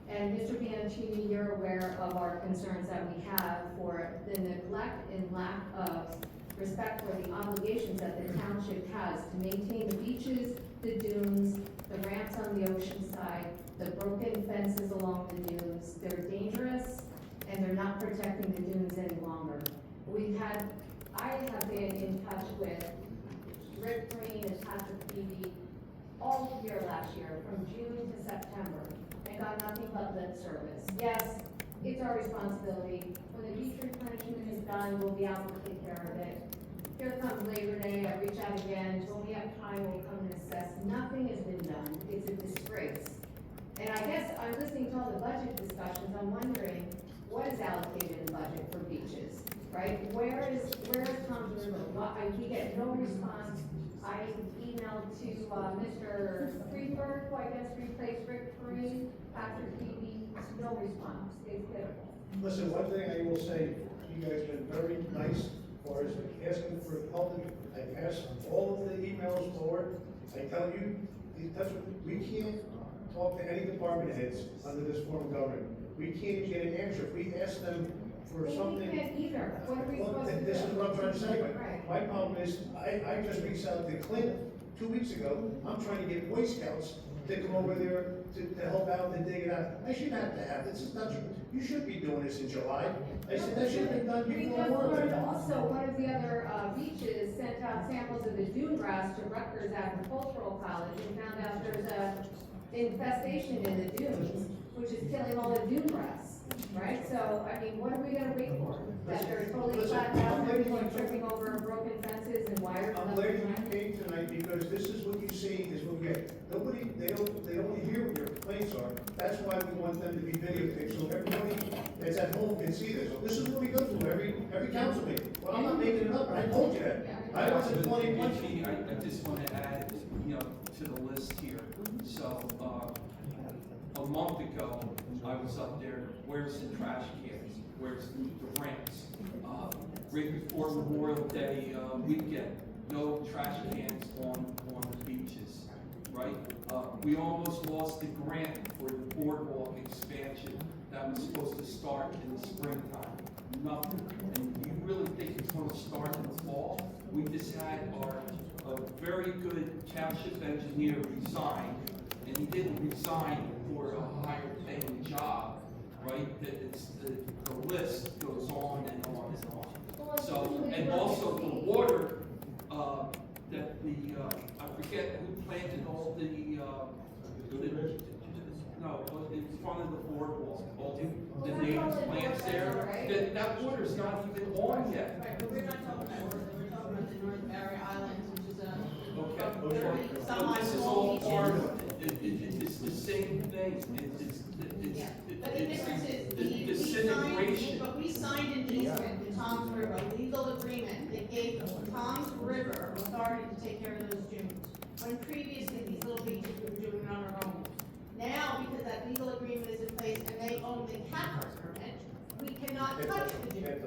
And Mr. Bianchini, you're aware of our concerns that we have for the neglect and lack of respect for the obligations that the township has to maintain the beaches, the dunes, the ramps on the ocean side, the broken fences along the dunes. They're dangerous and they're not protecting the dunes any longer. I have been in touch with Rick Green and Patrick Peavy all year last year, from June to September, and got nothing but lip service. Yes, it's our responsibility. When the beach replenishment is done, we'll be out to take care of it. here comes Labor Day, I reach out again, when we have time, we'll come and assess, nothing has been done, it's a disgrace. And I guess, I'm listening to all the budget discussions, I'm wondering, what is allocated in the budget for beaches, right? Where is Tom's River? We get no response. I emailed to, Mr. Freeberg, who I guess replaced Rick Perrine, after TV, no response, it's pitiful. Listen, one thing I will say, you guys have been very nice as far as asking for help. I pass all of the emails forward. I tell you, we can't talk to any department heads under this form of government. We can't even get an answer. If we ask them for something. We can't either, what are we Well, supposed to do? this is what I'm trying to say, but Right. my problem is, I just reached out to Clint 2 weeks ago. I'm trying to get Boy Scouts to come over there to help out and dig it out. I shouldn't have to have, this is not, you should be doing this in July. I said, that should have been done We before just work. learned also, one of the other beaches sent out samples of the dune grass to Rutgers Agricultural College and found out there's a infestation in the dunes, which is killing all the dune grass, right? So, I mean, what are we gonna wait for? That they're totally Listen, flat out, I'm and glad you- tripping over broken fences and wires? I'm glad you came tonight because this is what you see is what we get. Nobody, they don't hear what your complaints are. That's why we want them to be videotaped, so everybody that's at home can see this. So this is what we go through every council meeting. Well, I'm not making it up, I told you that. I wasn't playing much. I just want to add, to the list here. So, a month ago, I was up there, where's the trash cans? Where's the ramps? Right before Memorial Day weekend, no trash cans on the beaches, right? We almost lost the grant for the boardwalk expansion that was supposed to start in the springtime. Nothing. And you really think it's gonna start in the fall? We just had a very good township engineer resign, and he didn't resign for a higher paying job, right? The list goes on and on and on. So, and also the water, that I forget who planted all no, in front of the boardwalk, all the native plants there. That water's not even on yet. Right, but we're not talking about North, we're talking about the North Barrier Islands, which is Okay. some So this is all beaches. part of it. It's the same thing. Yeah, but the difference is, The we signed, disintegration. but we signed an easement with Tom's River, a legal agreement that gave Tom's River authority to take care of those dunes. When previously, these little beaches, we were doing it on our own. Now, because that legal agreement is in place and they own the capper permit, we cannot touch the dunes.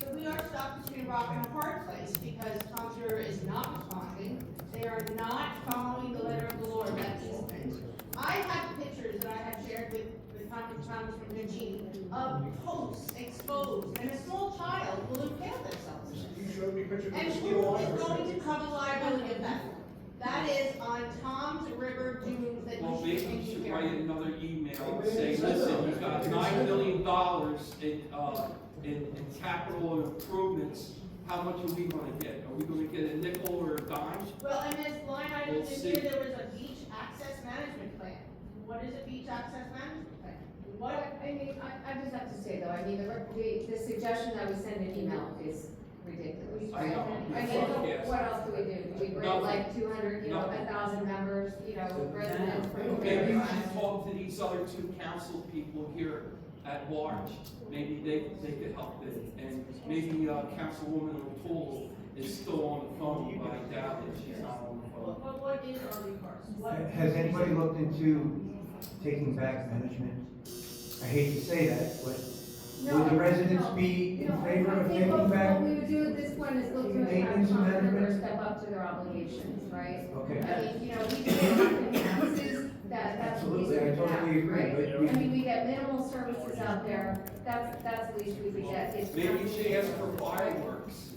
So we are stuck between a rock and a hard place because Tom's River is not responding. They are not following the letter of the law, that easement. I have pictures that I have shared with Congressman Vincini of posts exposed, and a small child will impale themselves. You showed me pictures of And the who steel is armor. going to cover liability of that? That is on Tom's River dunes that Well, you maybe should you take should care write of. another email and say, listen, you've got $9 million in capital improvements. How much are we gonna get? Are we gonna get a nickel or a dime? Well, and this line item We'll this see. year, there was a beach access management plan. What is a beach access management plan? What, I mean, I just have to say though, I mean, the suggestion that we send an email is ridiculous, I right? know. I mean, what else do we do? Do we bring Nothing. like 200, Nothing. 1,000 members, residents? Maybe you should talk to these other two council people here at large. Maybe they could help it. And maybe Councilwoman O'Toole is still on the phone, but I doubt that she's not on the phone. What is our recourse? What? Has anybody looked into taking back management? I hate to say that, but would the residents be in favor of taking back? What we would do at this point is look to have maintenance Tom River management? step up to their obligations, right? Okay. I mean, we get taxes, that's the least Absolutely, I we can totally have, agree, right? but we- I mean, we get minimal services out there, that's the least we could get. It's Maybe you not- should ask for fireworks.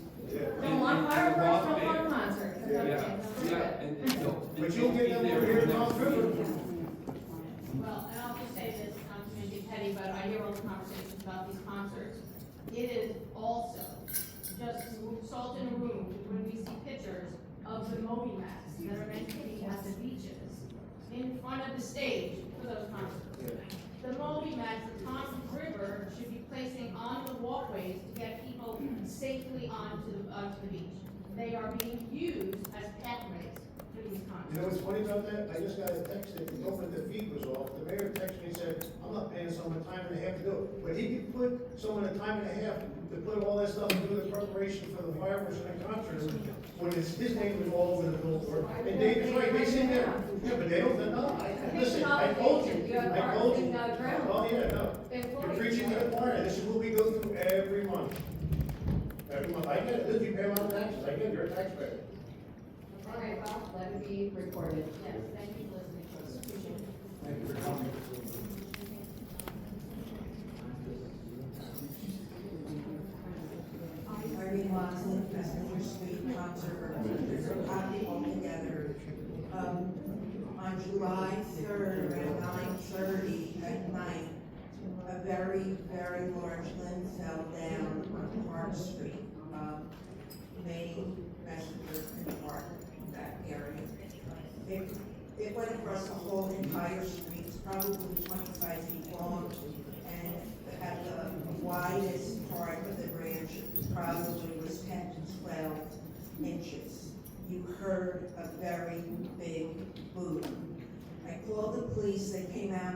Don't want fireworks, don't want concerts. That's Yeah, okay. yeah, and But you'll get them over here in Tom's River. Well, and I'll just say this, not to make it petty, but I hear all the conversations about these concerts. It is also just salt in the room when we see pictures of the Moby mats that are meant to be at the beaches in front of the stage for those concerts. The Moby mats that Tom's River should be placing on the walkways to get people safely onto the beach. they are being used as pathways for these You know condos. what's funny about that? I just got a text that the moment the feed was off, the mayor texted me and said, I'm not paying someone time and a half to do it. But he could put someone a time and a half to put all that stuff and do the preparation for the fireworks and the concert, when his name was all over the billboard. And David's right, they sit there, yeah, but they don't, no, listen, I told you, You have I told you. marketing, ground. Oh, yeah, no. You're preaching to the choir, this is what we go through every month. Every month, I get it, listen, you pay a lot of taxes, I get it, you're a taxpayer. All right, well, let it be recorded. Yes, thank you for listening to us. Appreciate it. Thank you for coming. Irene Watson, Messenger Street concert, we're happy all together. On July 3rd at 9:30 at night, a very, very large limb fell down on Park Street, Main, Messenger, and Park, that area. It went across the whole entire street, it's probably 25 feet long, and at the widest part of the branch, it probably was 10 to 12 inches. You heard a very big boom. I called the police, they came out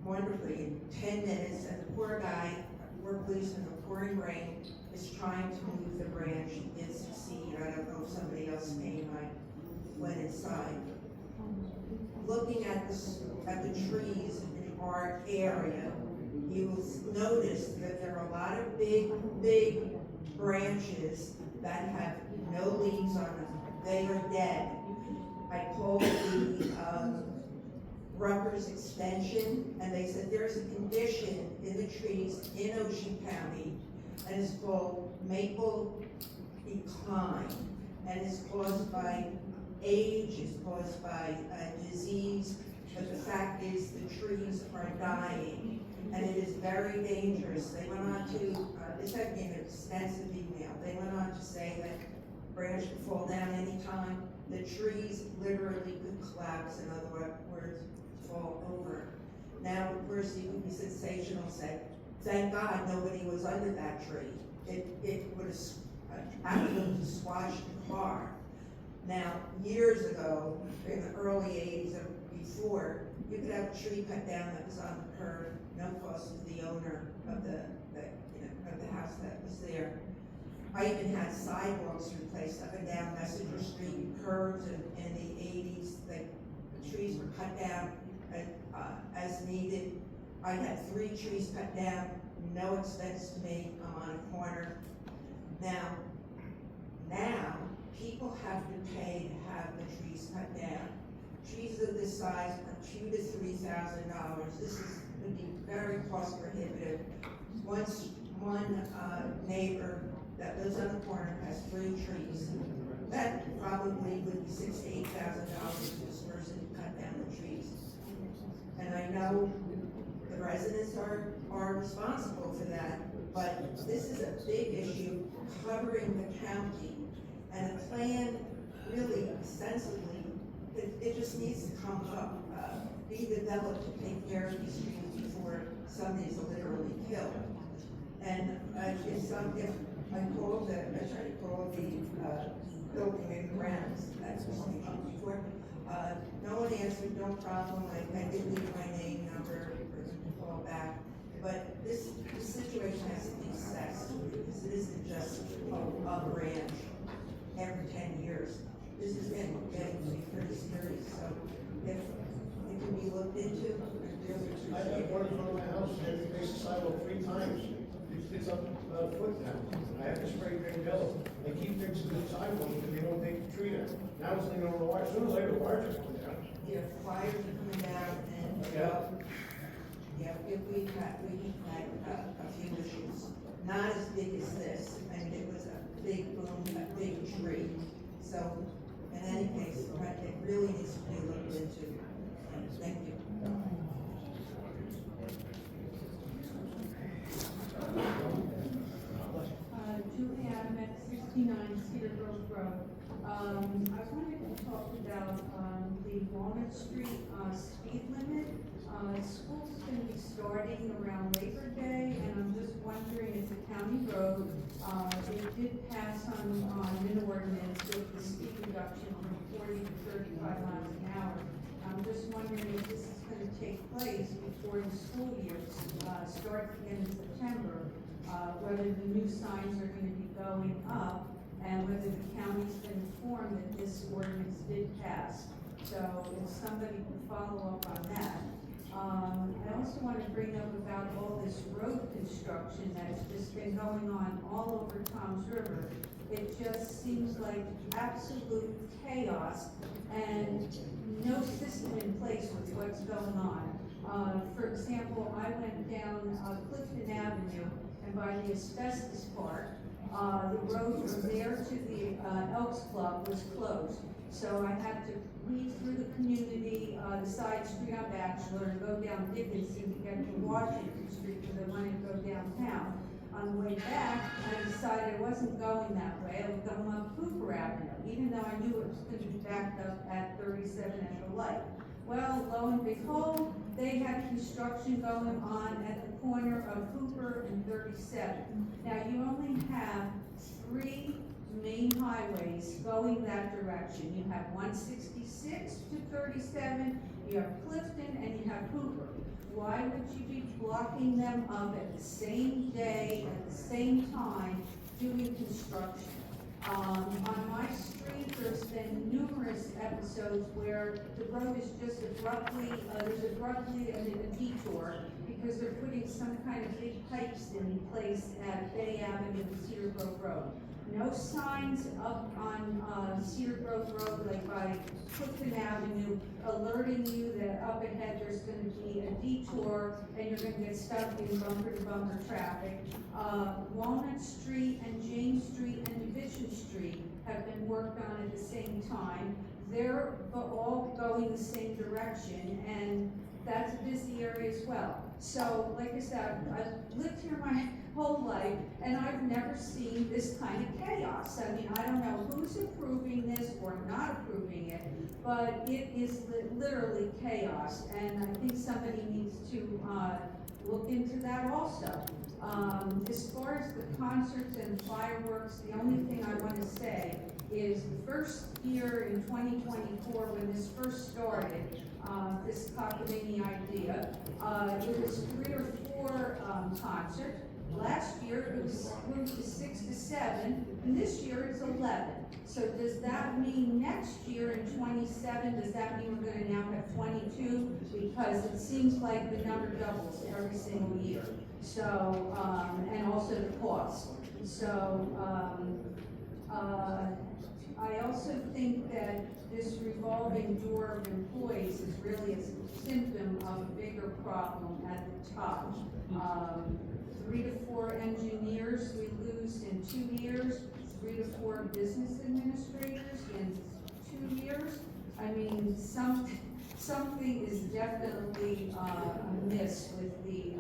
wonderfully in 10 minutes, and the poor guy, poor policeman in the pouring rain, is trying to move the branch. He did succeed. I don't know if somebody else came, I went inside. Looking at the trees in our area, you will notice that there are a lot of big branches that have no leaves on them. They are dead. I called the Rutgers Extension, and they said there's a condition in the trees in Ocean County, and it's called maple decline, and it's caused by age, it's caused by disease, but the fact is the trees are dying, and it is very dangerous. They went on to, this had been an extensive email, they went on to say that branch could fall down anytime, the trees literally could collapse, in other words, fall over. Now, of course, you would be sensational, say, thank God nobody was under that tree. It would have absolutely squashed the car. Now, years ago, in the early 80s or before, you could have a tree cut down that was on the curb, no cost to the owner of the house that was there. I even had sidewalks replaced up and down Messenger Street, curbs in the 80s. The trees were cut down as needed. I had 3 trees cut down, no expense to me. I'm on a corner. Now, people have to pay to have the trees cut down. Trees of this size are $2,000 to $3,000. This would be very cost prohibitive. One neighbor that lives on the corner has 3 trees. That probably would be $6,000 to $8,000 for this person to cut down the trees. And I know the residents are responsible for that, but this is a big issue covering the county. And the plan really sensibly, it just needs to come up, be developed to take care of these trees before somebody's literally killed. And if I tried to call the building and grounds, that's what we came before. No one answered, no problem. I did leave my name, number, for them to call back. But this situation has to be assessed, because it isn't just a branch every 10 years. This is getting to be pretty serious, so if it can be looked into. I have one in front of my house, and it makes the sidewalk 3 times. It's up about a foot now. I have to spray paint yellow. They keep fixing the sidewalk, but they won't take the tree down. Now it's leaning over the wire. Sooner or later, the wires are coming down. Yeah, wires are coming down, and, we've had a few issues. Not as big as this, and it was a big boom, a big tree. So, in any case, it really needs to be looked into. Thank you. Julie Adams, 69 Cedar Grove Road. I wanted to talk about the Walnut Street speed limit. School's gonna be starting around Labor Day, and I'm just wondering, it's a county road, they did pass on an ordinance with the speed reduction from 40 to 35 miles an hour. I'm just wondering if this is gonna take place before the school year starts in September, whether the new signs are gonna be going up, and whether the county's been informed that this ordinance did pass. So if somebody could follow up on that. I also want to bring up about all this road construction that's just been going on all over Tom's River. It just seems like absolute chaos and no system in place with what's going on. For example, I went down Clifton Avenue, and by the asbestos part, the road from there to the Elks Club was closed. So I had to weave through the community, the side street on Bachelor, and go down Dickinson to get to Washington Street because I wanted to go downtown. On the way back, I decided I wasn't going that way. I was going up Cooper Avenue, even though I knew it was going to be backed up at 37 at the light. Well, lo and behold, they had construction going on at the corner of Cooper and 37. Now, you only have 3 main highways going that direction. You have 166 to 37, you have Clifton, and you have Cooper. Why would you be blocking them up at the same day, at the same time, doing construction? On my street, there's been numerous episodes where the road is just abruptly, there's abruptly a detour because they're putting some kind of big pipes in place at Bay Avenue and Cedar Grove Road. No signs up on Cedar Grove Road, like by Clifton Avenue, alerting you that up ahead there's going to be a detour and you're going to get stuck in bumper-to-bumper traffic. Walnut Street and James Street and Division Street have been worked on at the same time. They're all going the same direction, and that's a busy area as well. So, like I said, I've lived here my whole life, and I've never seen this kind of chaos. I mean, I don't know who's approving this or not approving it, but it is literally chaos, and I think somebody needs to look into that also. As far as the concerts and fireworks, the only thing I want to say is the first year in 2024, when this first started, this cockamamie idea, it was 3 or 4 concerts. Last year, it was moved to 6 to 7, and this year it's 11. So does that mean next year in 27, does that mean we're gonna now have 22? Because it seems like the number doubles every single year. So, and also the cost. So, I also think that this revolving door of employees is really a symptom of a bigger problem at the top. 3 to 4 engineers we lose in 2 years, 3 to 4 business administrators in 2 years. I mean, something is definitely amiss with the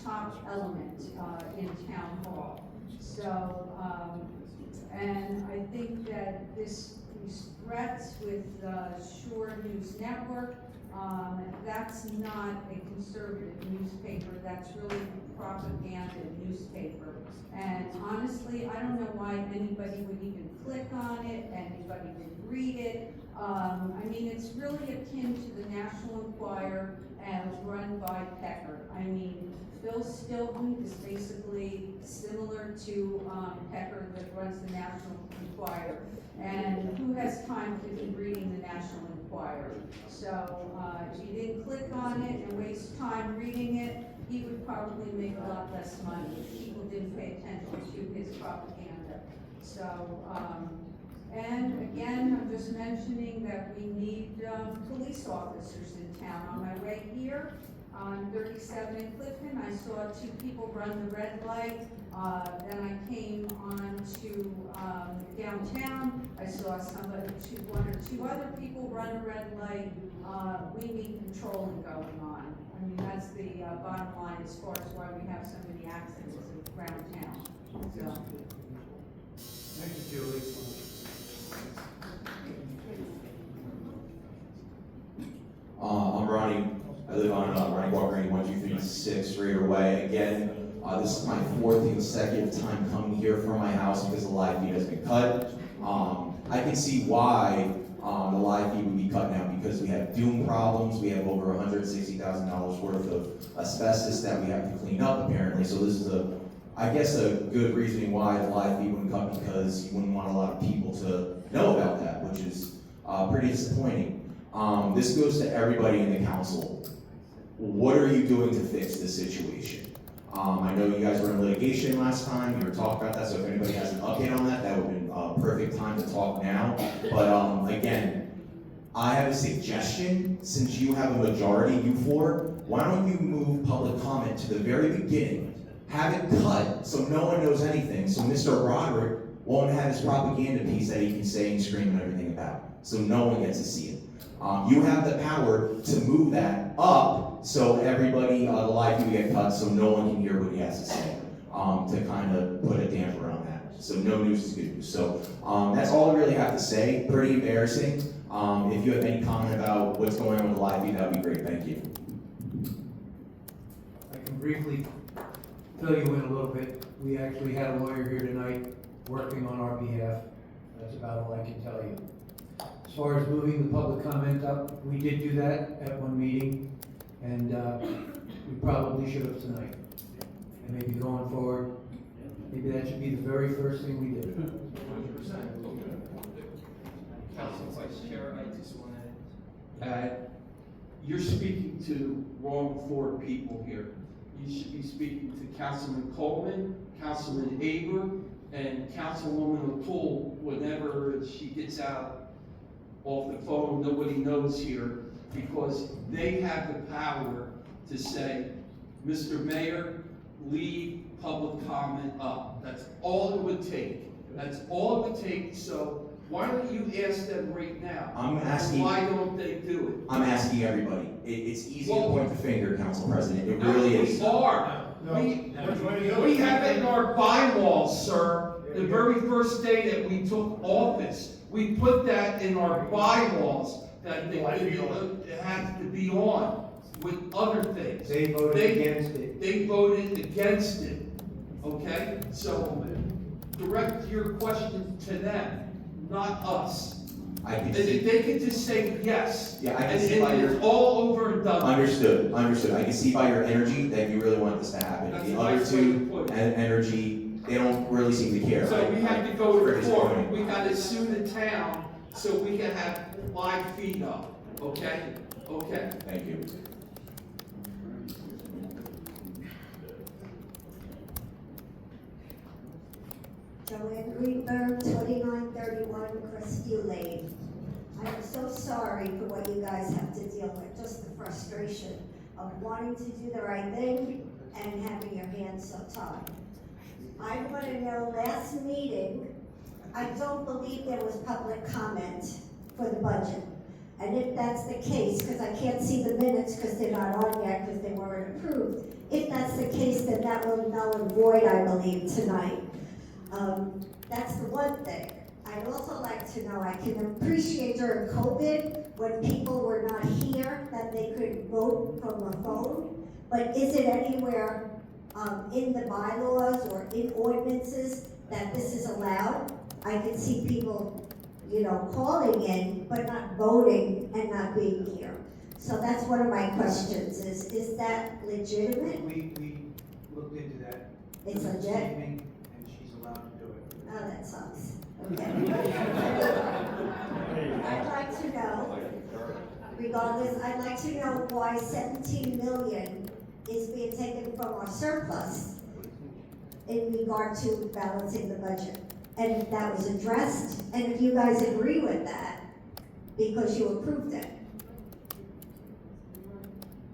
top element in town hall. So, and I think that these threats with Shore News Network, that's not a conservative newspaper, that's really a propaganda newspaper. And honestly, I don't know why anybody would even click on it, anybody would read it. I mean, it's really akin to the National Enquirer as run by Pecker. I mean, Phil Stilton is basically similar to Pecker that runs the National Enquirer. And who has time to be reading the National Enquirer? So if you didn't click on it and waste time reading it, he would probably make a lot less money if people didn't pay attention to his propaganda. So, and again, I'm just mentioning that we need police officers in town. On my way here, on 37 in Clifton, I saw 2 people run the red light. Then I came on to downtown. I saw 1 or 2 other people run a red light. We need patrolling going on. I mean, that's the bottom line as far as why we have so many accidents around town. So. Thank you, Julie. I'm Ronnie 96 Raider Way. Again, this is my 4th consecutive time coming here from my house because the live feed has been cut. I can see why the live feed would be cut now, because we have dune problems. We have over $160,000 worth of asbestos that we have to clean up apparently. So this is I guess a good reasoning why the live feed wouldn't cut, because you wouldn't want a lot of people to know about that, which is pretty disappointing. This goes to everybody in the council. What are you doing to fix this situation? I know you guys were in litigation last time, you were talking about that, so if anybody has an update on that, that would have been a perfect time to talk now. But again, I have a suggestion. Since you have a majority, you four, why don't you move public comment to the very beginning? Have it cut so no one knows anything, so Mr. Roderick won't have his propaganda piece that he can say and scream and everything about, so no one gets to see it. You have the power to move that up so everybody, the live feed will get cut so no one can hear what he has to say, to kind of put a damper on that. So no news is good news. So that's all I really have to say. Pretty embarrassing. If you have any comment about what's going on with the live feed, that would be great. Thank you. I can briefly fill you in a little bit. We actually had a lawyer here tonight working on our behalf. That's about all I can tell you. As far as moving the public comment up, we did do that at one meeting, and we probably should have tonight. And maybe going forward, maybe that should be the very first thing we did. 100%. Council Vice Chair, I just want to add, you're speaking to wrong 4 people here. You should be speaking to Councilman Coleman, Councilman Aber, and Councilwoman O'Toole whenever she gets out off the phone. Nobody knows here, because they have the power to say, Mr. Mayor, leave public comment up. That's all it would take. That's all it would take. So why don't you ask them right now? I'm asking. Why don't they do it? I'm asking everybody. It's easy to point the finger, Council President. It No, really is. We are. We have it in our bylaws, sir. The very first day that we took office, we put that in our bylaws that it had to be on with other things. They voted against it. They voted against it, okay? So direct your question to them, not us. I can And see. they can just say yes. Yeah, I can and see by your. it's all over and done. Understood. Understood. I can see by your energy that you really want this to happen. That's The a other nice way to two put it. energy, they don't really seem to care. So we have to go to Pretty court, disappointing. we gotta sue the town so we can have live feed up, okay? Okay. Thank you. Joanne Greenberg, 2931 Crestview Lane. I am so sorry for what you guys have to deal with, just the frustration of wanting to do the right thing and having your hands so tied. I want to know, last meeting, I don't believe there was public comment for the budget. And if that's the case, because I can't see the minutes because they're not on yet because they weren't approved, if that's the case, then that will null and void, I believe, tonight. That's the one thing. I'd also like to know, I can appreciate during COVID, when people were not here, that they could vote from a phone, but is it anywhere in the bylaws or in ordinances that this is allowed? I can see people, calling in, but not voting and not being here. So that's one of my questions, is that legitimate? We looked into that. It's this legit? evening, and she's allowed to do it. Oh, that sucks. Okay. I'd like to know, regardless, I'd like to know why 17 million is being taken from our surplus in regard to balancing the budget. And if that was addressed, and if you guys agree with that, because you approved it.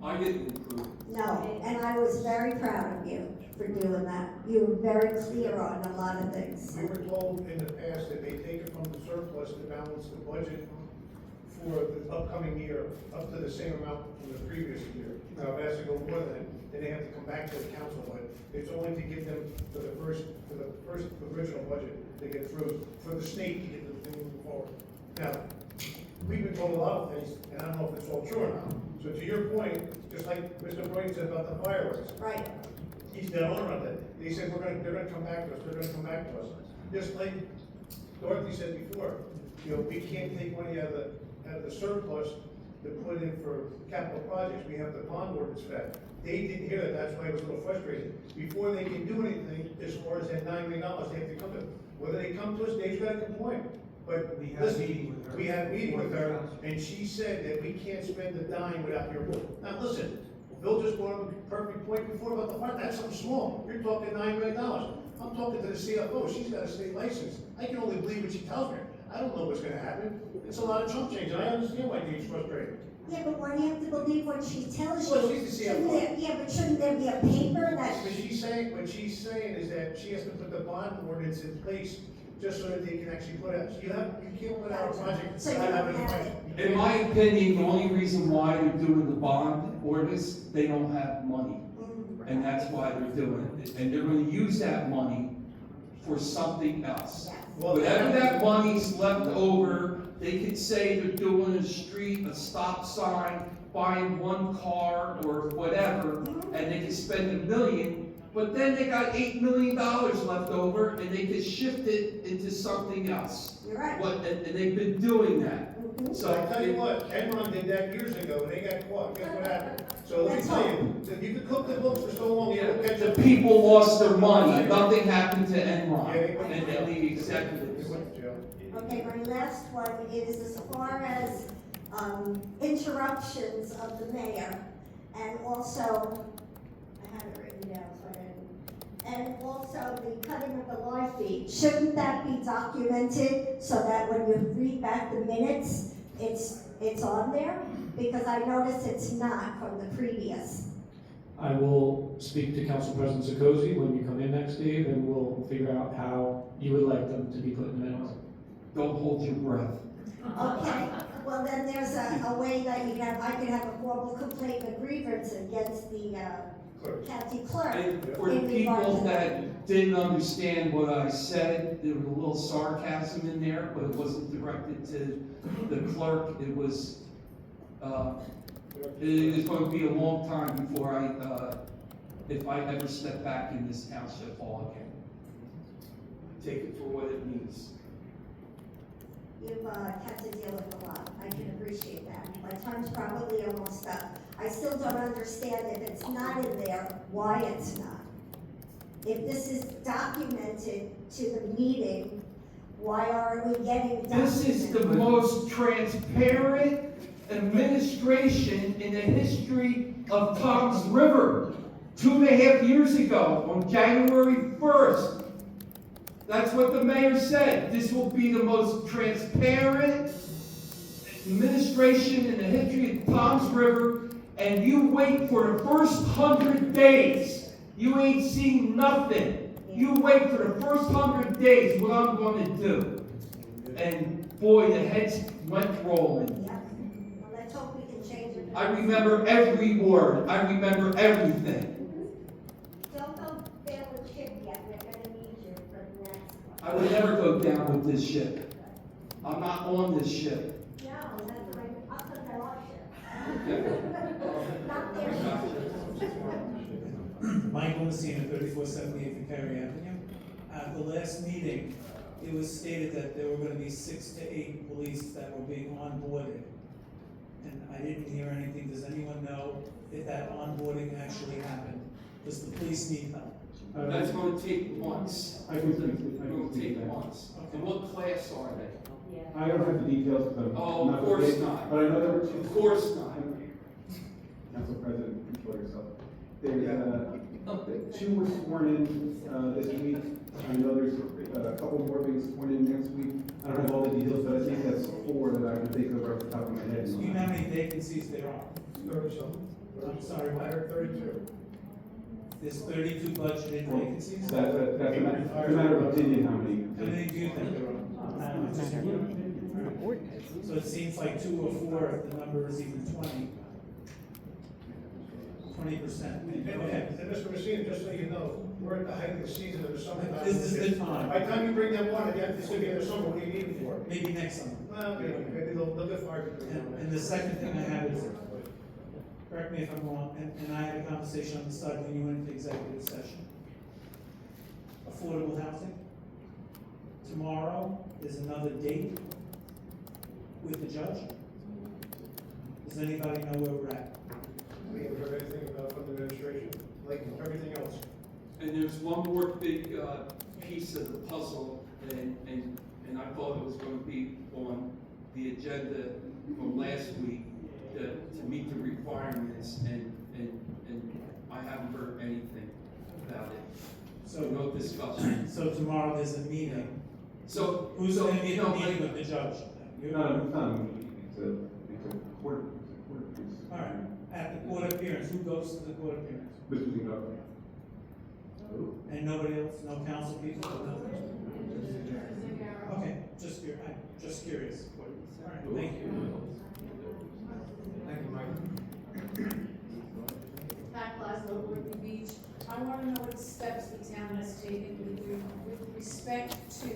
I didn't approve it. No, and I was very proud of you for doing that. You were very clear on a lot of things. We were told in the past that they take it from the surplus to balance the budget for the upcoming year, up to the same amount from the previous year. Now, if it has to go more than, then they have to come back to the council, but it's only to get them for the first original budget to get through, for the state to get the thing moving forward. Now, we've been told a lot of things, and I don't know if it's all true or not, So to your point, just like Mr. Boyd said about the fireworks, Right. he's the owner of it. They said, they're gonna come back to us, they're gonna come back to us. Just like Dorothy said before, we can't take money out of the surplus to put in for capital projects. We have the bond ordinance back. They didn't hear that, that's why it was a little frustrating. Before they can do anything, as far as that $9 million, they have to come to, whether they come to us, Dave's got a good point. But We had a listen, meeting with her. we had a meeting with her, and she said that we can't spend a dime without your approval. Now, listen, Bill just brought up a perfect point before about the fund, that's something small. You're talking $9 million. I'm talking to the CFO, she's got a state license. I can only believe what she tells me. I don't know what's gonna happen. It's a lot of chump change, and I understand why Dave's frustrated. Yeah, but why do you have to believe what she tells you? Well, she's the Shouldn't CFO. there- Yeah, but shouldn't there be a paper that? What she's saying is that she has to put the bond ordinance in place just so that they can actually put out, you can't put out a project So you without don't having a have budget. In my opinion, the only reason why they're doing the bond ordinance, they don't have money. And that's why they're doing it. And they're gonna use that money for something else. Whatever that money's left over, they could say they're doing a street, a stop sign, buying one car or whatever, and they could spend $1 million, but then they got $8 million left over and they could shift it into something else. You're right. And they've been doing that. So I tell you what, Enron did that years ago, and they got caught, guess what happened? So let me tell you, if you could cook the books for so long, you will catch the up. people lost their money. Nothing happened to Enron Yeah, they went- and the executives. They went to jail. Okay, my last one is as far as interruptions of the mayor, and also, I have it written down, so I didn't. And also the cutting of the live feed. Shouldn't that be documented so that when you read back the minutes, it's on there? Because I noticed it's not from the previous. I will speak to Council President Zakozy when you come in next, Dave, and we'll figure out how you would like them to be put in the minutes. Don't hold your breath. Okay, well then there's a way that I could have a formal complaint or grievance against the county clerk. And for the in regard people to that didn't understand what I said, there was a little sarcasm in there, but it wasn't directed to the clerk. It was going to be a long time before if I ever step back in this township hall again. Take it for what it means. You've had to deal with a lot. I can appreciate that. My time's probably almost up. I still don't understand if it's not in there, why it's not. If this is documented to the meeting, why aren't we getting documented? This is the most transparent administration in the history of Tom's River. 2.5 years ago, on January 1st, that's what the mayor said. This will be the most transparent administration in the history of Tom's River, and you wait for the first 100 days. You ain't seen nothing. You wait for the first 100 days what I'm going to do. And boy, the heads went rolling. Yep. Well, let's hope we can change it. I remember every word. I remember everything. Don't go down the ship yet. We're gonna need you for the next one. I would never go down with this ship. I'm not on this ship. No, that's right. I'll put that on ship. Not their ship. Michael Messina, 3478 Perry Avenue. At the last meeting, it was stated that there were gonna be 6 to 8 police that were being onboarded. And I didn't hear anything. Does anyone know if that onboarding actually happened? Does the police need help? That's going to take months. I can speak to- I It's can going to speak to take that. months. And what class are they? I don't have the details because I'm Oh, not. of course big, not. But I know there were two. Of course not. Council President, control yourself. There's, two were sworn in, this week. I know there's a couple more being sworn in next week. I don't have all the details, but I think that's 4 that I can think of off the top of my head. Do you know how many vacancies there are? 30-something. I'm sorry, I what? heard 32. There's 32 budgeted vacancies? That's a matter of opinion, how many. How many do you think there are? So it seems like 2 or 4, if the number is even 20. 20%. Okay. And Mr. Messina, just so you know, we're at the height of the season of the summer. This is the time. By the time you bring them on, it's gonna be in the summer, what do you need them for? Maybe next summer. Well, maybe they'll get fired. And the second thing I have is, correct me if I'm wrong, and I had a conversation on the side when you went into executive session. Affordable housing. Tomorrow is another date with the judge. Does anybody know where we're at? We haven't heard anything about from the administration, like everything else. And there's one more big, piece of the puzzle, and I thought it was gonna be on the agenda from last week to meet the requirements, and I haven't heard anything about it. So no discussion. So tomorrow there's a meeting. So Who's gonna be you in the know, meeting with the judge? You? No, it's not a meeting, it's a court case. All right, at the court appearance, who goes to the court appearance? Mr. Zingaro. And nobody else, no council people? Okay, just curious. All right, thank you. Thank you, Mike. Pat Laszlo, Whitney Beach. I want to know what steps the town has taken with respect to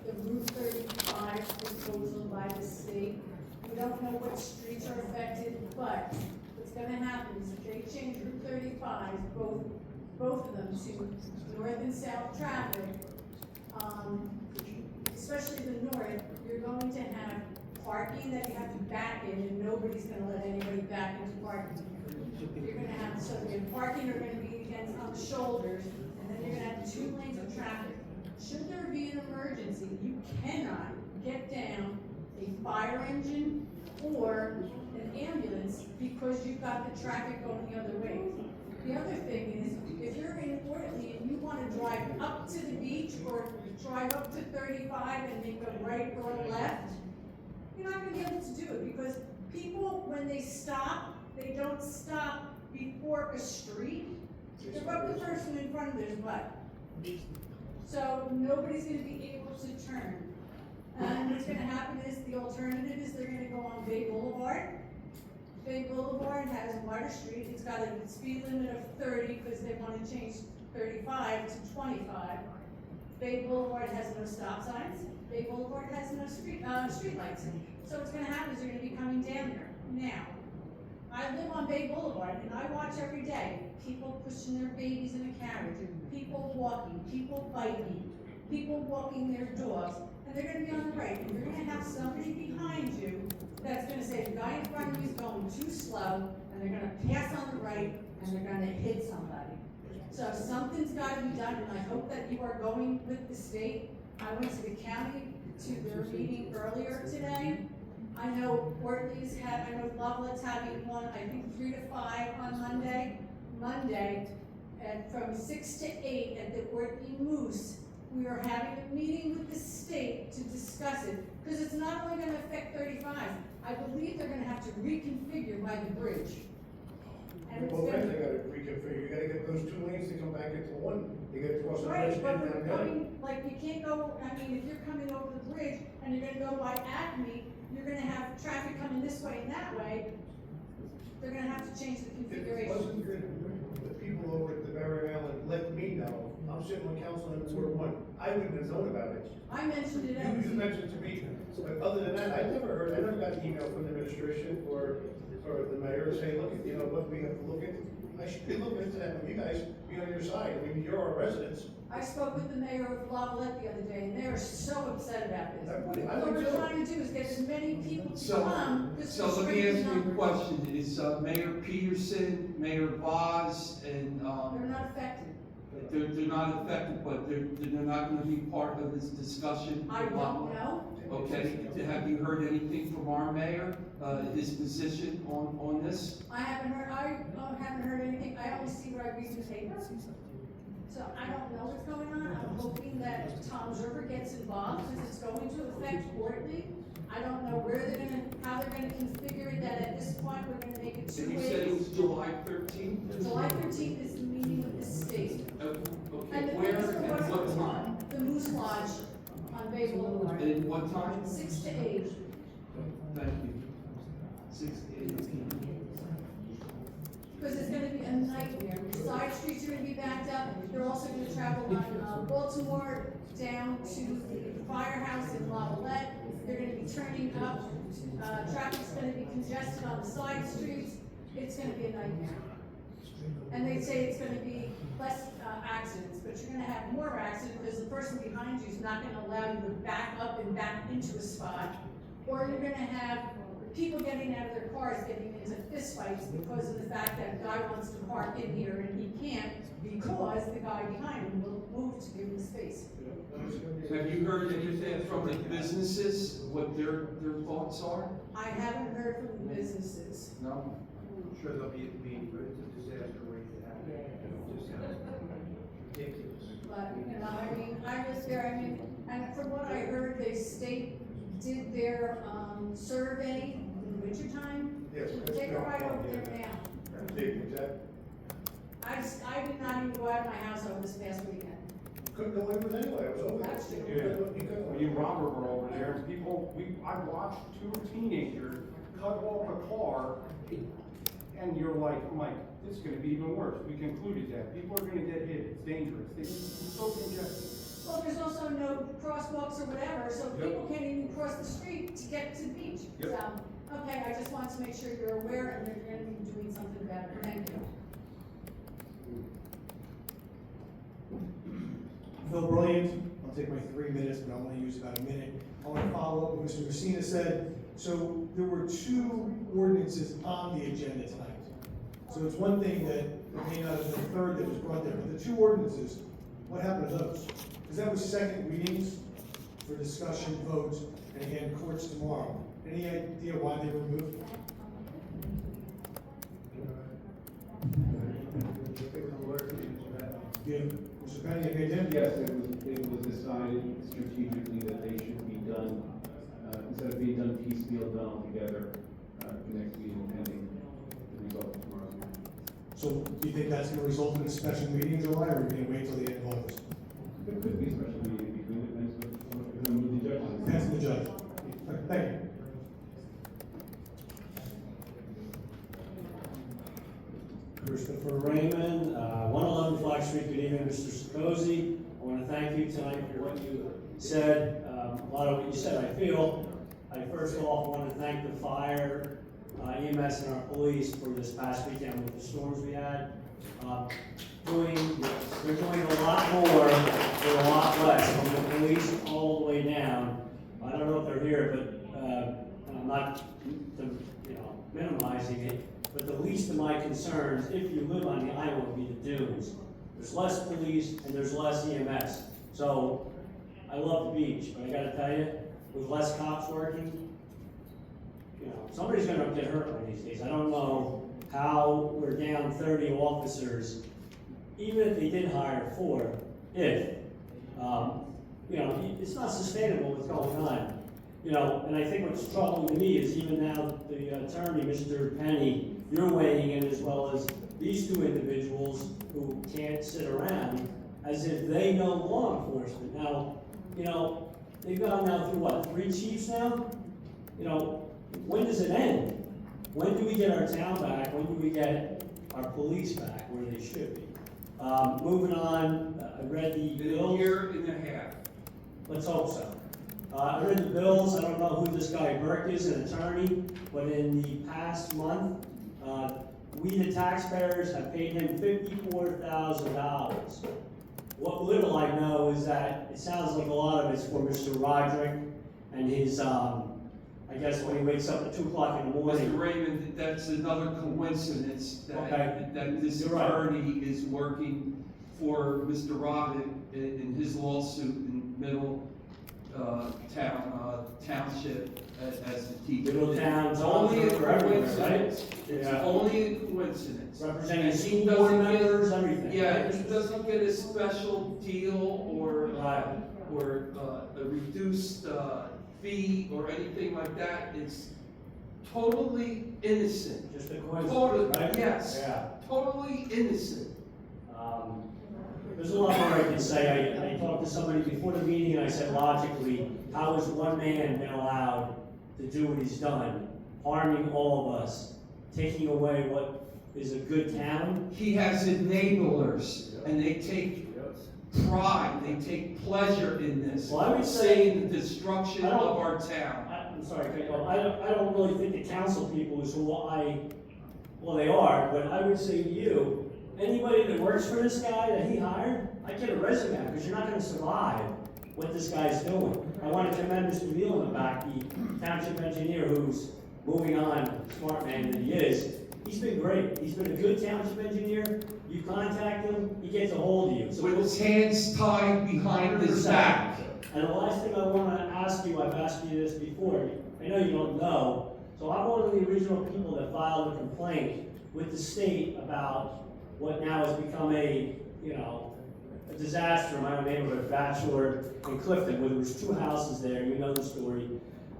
the Route 35 proposal by the state. We don't know what streets are affected, but what's going to happen is if they change Route 35, both of them to north and south traffic, especially the north, you're going to have parking that you have to back in, and nobody's going to let anybody back into parking. You're going to have, so the parking are going to be against on the shoulders, and then you're going to have 2 lanes of traffic. Should there be an emergency, you cannot get down a fire engine or an ambulance because you've got the traffic going the other way. The other thing is, if you're in Portland and you want to drive up to the beach or drive up to 35 and then go right or left, you're not going to be able to do it because people, when they stop, they don't stop before a street. They're up the person in front of their butt. So nobody's going to be able to turn. And what's going to happen is the alternative is they're going to go on Bay Boulevard. Bay Boulevard has a wider street. It's got a speed limit of 30 because they want to change 35 to 25. Bay Boulevard has no stop signs. Bay Boulevard has no street lights. So what's going to happen is they're going to be coming down there. Now, I live on Bay Boulevard and I watch every day people pushing their babies in a carriage, people walking, people biking, people walking their dogs, and they're going to be on the right. And you're going to have somebody behind you that's going to say the guy in front of you is going too slow, and they're going to pass on the right, and they're going to hit somebody. So something's got to be done, and I hope that you are going with the state. I went to the county to their meeting earlier today. I know Ortley's I know Lovelet's having one, I think 3 to 5 on Monday. And from 6 to 8 at the Ortley Moose, we are having a meeting with the state to discuss it, because it's not only gonna affect 35, I believe they're gonna have to reconfigure by the bridge. And it's Both gonna- ends they gotta reconfigure, you gotta get those 2 lanes to come back into one, you gotta cross the bridge Right, and but down we're the coming, like, you can't go, I mean, if you're coming over the bridge and you're gonna go by Acme, you're gonna have traffic coming this way and that way, they're gonna have to change the If it configuration. wasn't good, the people over at the Barry Island let me know, I'm sitting on council in Ward 1, I wouldn't have known about it. I mentioned it You just mentioned to me, but other than that, I never got an email from the administration or the mayor saying, look, you know what, we have to look into. I should be looking into that, and you guys be on your side, I mean, you're our residents. I spoke with the mayor of Lavalette the other day, and they are so upset about this. I What would we're too. trying to do is get as many people to So, come. so let me ask you a question, is Mayor Peterson, Mayor Vaz, and, They're not affected. they're not affected, but they're not gonna be part of this discussion? I don't know. Okay, have you heard anything from our mayor, his position on this? I haven't heard anything. I only see what I read in the paper. So I don't know what's going on. I'm hoping that Tom Zerber gets involved, since it's going to affect Portland. I don't know how they're gonna configure it, that at this point, we're gonna make it 2 Did you ways. say it was July 13th? July 13th is the meeting with the state. Okay, And the where thing is, and what time? The Moose Lodge on Bay Boulevard. And what time? 6 to 8. Thank you. 6 to 8. Because it's gonna be a nightmare. The side streets are gonna be backed up. They're also gonna travel on Baltimore down to the firehouse in Lavalette. They're gonna be turning up. Traffic's gonna be congested on the side streets. it's gonna be a nightmare. And they say it's gonna be less accidents, but you're gonna have more accidents because the person behind you is not gonna allow you to back up and back into a spot. Or you're gonna have people getting out of their cars getting into fistfights because of the fact that a guy wants to park in here and he can't because the guy behind him will move to give him space. Have you heard anything from the businesses, what their thoughts are? I haven't heard from the businesses. No? I'm sure there'll be it's a disaster waiting to happen. It just sounds ridiculous. But, you know, I mean, I was there, I mean, and from what I heard, the state did their, survey in the wintertime. Yes, that's Take a been ride on over there. there now. Is that, I did not even go out of my house over this past weekend. couldn't go in with anyway, I was over there. That's true. Yeah, me and Robert were over there, and people, I watched two teenagers cut off a car, and you're like, I'm like, this is gonna be even worse. We concluded that, people are gonna get hit, it's dangerous, it's so congested. Well, there's also no crosswalks or whatever, so Yep. people can't even cross the street to get to the beach. Yep. So, okay, I just wanted to make sure you're aware and that you're gonna be doing something about it. Thank you. Phil, brilliant. I'll take my 3 minutes, but I want to use about a minute. I want to follow up what Mr. Messina said. So there were 2 ordinances on the agenda tonight. So it's one thing that it may not have been the third that was brought there, but the 2 ordinances, what happened to those? Because that was second readings for discussion, votes, and again, courts tomorrow. Any idea why they were moved? Yeah, Mr. Penny, okay, Tim? Yes, it was decided strategically that they should be done, instead of being done piecemeal, done all together, next meeting pending the result of tomorrow's meeting. So do you think that's going to result in a special meeting in July, or are we going to wait till the end of August? There could be a special meeting between the depends on the judge. Depends on the judge. Thank you. Christopher Raymond, 111 Flag Street. Good evening, Mr. Sikosi. I want to thank you tonight for what you said. A lot of what you said I feel. I first off want to thank the fire, EMS, and our police for this past weekend with the storms we had. They're doing a lot more for a lot less, from the police all the way down. I don't know if they're here, but I'm not minimizing it. But the least of my concerns, if you live on the island, would be the dunes. There's less police and there's less EMS. So I love the beach, but I gotta tell you, with less cops working, somebody's gonna get hurt one of these days. I don't know how we're down 30 officers, even if they did hire 4, it's not sustainable what's going on. And I think what's troubling to me is even now the attorney, Mr. Penny, you're weighing in as well as these 2 individuals who can't sit around as if they know law enforcement. Now, they've gone now through what, 3 chiefs now? When does it end? When do we get our town back? When do we get our police back where they should be? Moving on, I read the bills. A year and a half. Let's hope so. I read the bills. I don't know who this guy Burke is, an attorney, but in the past month, we the taxpayers have paid him $54,000. What little I know is that it sounds like a lot of it's for Mr. Roderick and his, I guess when he wakes up at 2 o'clock in the morning. Mr. Raymond, that's another coincidence Okay. that this You're right. attorney is working for Mr. Roddick in his lawsuit in Township as the teacher. Middletown, It's only a Township, everywhere, coincidence. right? It's Yeah. only a coincidence. Representing And he school doesn't board get- members, everything. Yeah, he doesn't get a special deal or Right. a reduced fee or anything like that. It's totally innocent. Just a coincidence, Totally, right? yes. Yeah. Totally innocent. There's a lot more I can say. I talked to somebody before the meeting and I said logically, how has one man been allowed to do what he's done, harming all of us, taking away what is a good town? He has enablers and they take pride, they take pleasure in this. Well, I would say- saying the destruction of our town. I'm sorry, I don't really think the council people is who I Well, they are, but I would say to you, anybody that works for this guy that he hired, I get a resume, because you're not gonna survive what this guy's doing. I want to commend Mr. Neal in the back, the township engineer who's moving on, smart man that he is. He's been great. He's been a good township engineer. You contact him, he gets a hold of you. So With his hands tied behind his back. And the last thing I want to ask you, I've asked you this before, I know you don't know, so I'm one of the original people that filed a complaint with the state about what now has become a disaster in my own neighborhood, Bachelor and Clifton, where there was 2 houses there, you know the story.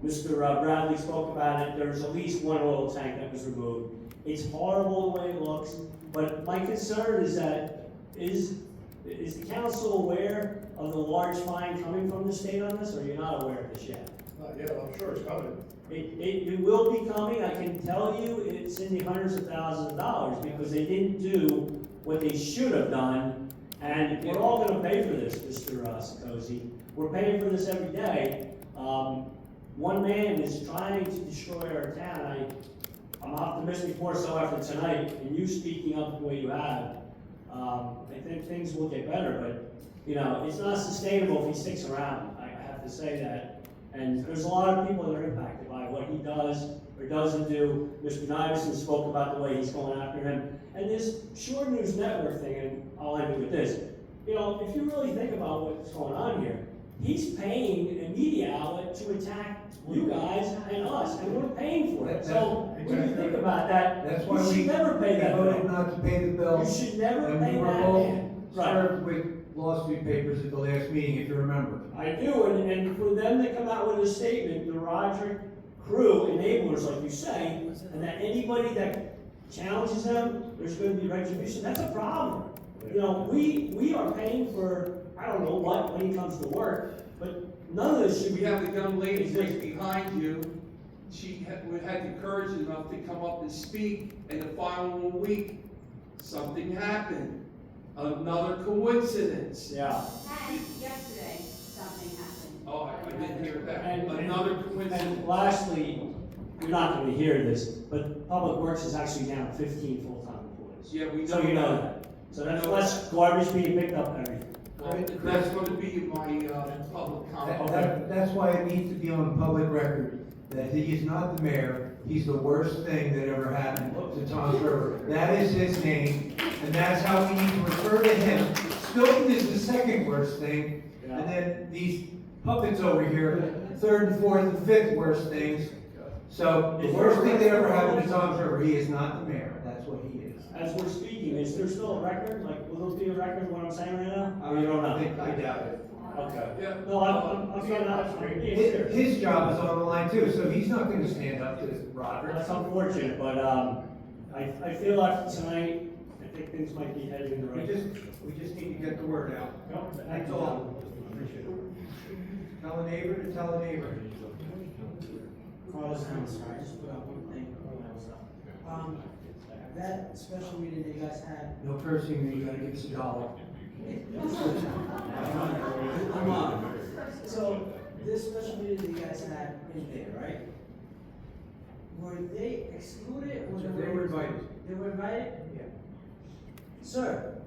Mr. Bradley spoke about it, there was at least 1 oil tank that was removed. It's horrible the way it looks, but my concern is that, is the council aware of the large fine coming from the state on this, or you're not aware of this yet? Yeah, I'm sure it's coming. It will be coming, I can tell you, it's in the hundreds of thousands of dollars, because they didn't do what they should have done, and we're all gonna pay for this, Mr. Sikosi. We're paying for this every day. One man is trying to destroy our town. I'm optimistic more so after tonight, and you speaking up the way you have. I think things will get better, but, it's not sustainable if he sticks around, I have to say that. And there's a lot of people that are impacted by what he does or doesn't do. Mr. Niverson spoke about the way he's going after him. And this Shore News Network thing, and I'll end it with this. If you really think about what's going on here, he's paying a media outlet to attack you guys and us, and we're paying for it. So when you think about that, That's why you should never pay that voted bill. not to pay the bill. You should never And pay we were that both man. Right. served with lawsuit papers at the last meeting, if you remember. I do, and for them to come out with a statement, the Roger crew, enablers, like you say, and that anybody that challenges them, there's gonna be retribution, that's a problem. We are paying for, I don't know what, when he comes to work, but none of this should We be. have the young lady right behind you. She had the courage enough to come up and speak, and the following week, something happened. Another coincidence. Yeah. And yesterday, something happened. Oh, I didn't hear that. And Another coincidence. And lastly, you're not gonna hear this, but Public Works is actually down 15 full-time employees. Yeah, we know. So you know that. So that's less garbage being picked up every day. Well, that's gonna be my, public comment. That's why it needs to be on public record that he is not the mayor. He's the worst thing that ever happened to Tom's River. That is his name, and that's how we need to refer to him. Stoughton is the second worst thing, and then these puppets over here, third and fourth and fifth worst things. So the worst thing that ever happened to Tom's River, he is not the mayor. That's what he is. As we're speaking, is there still a record? Like, will there be a record of what I'm saying right now? Or you don't know? I doubt it. Okay. Yeah. No, I'm being honest. I'm being serious. His job is on the line too, so he's not gonna stand up to Robert. That's unfortunate, but, I feel like tonight, I think things might be headed in the right. We just need to get the word out. That's all. Appreciate it. Tell a neighbor to tell a neighbor. Carlos Hamilton, sorry, I just put out one thing. That special meeting that you guys had. No cursing, you gotta give us $1. Come on. So, this special meeting that you guys had in there, right? Were they excluded or They were invited. They were invited? Yeah. Sir.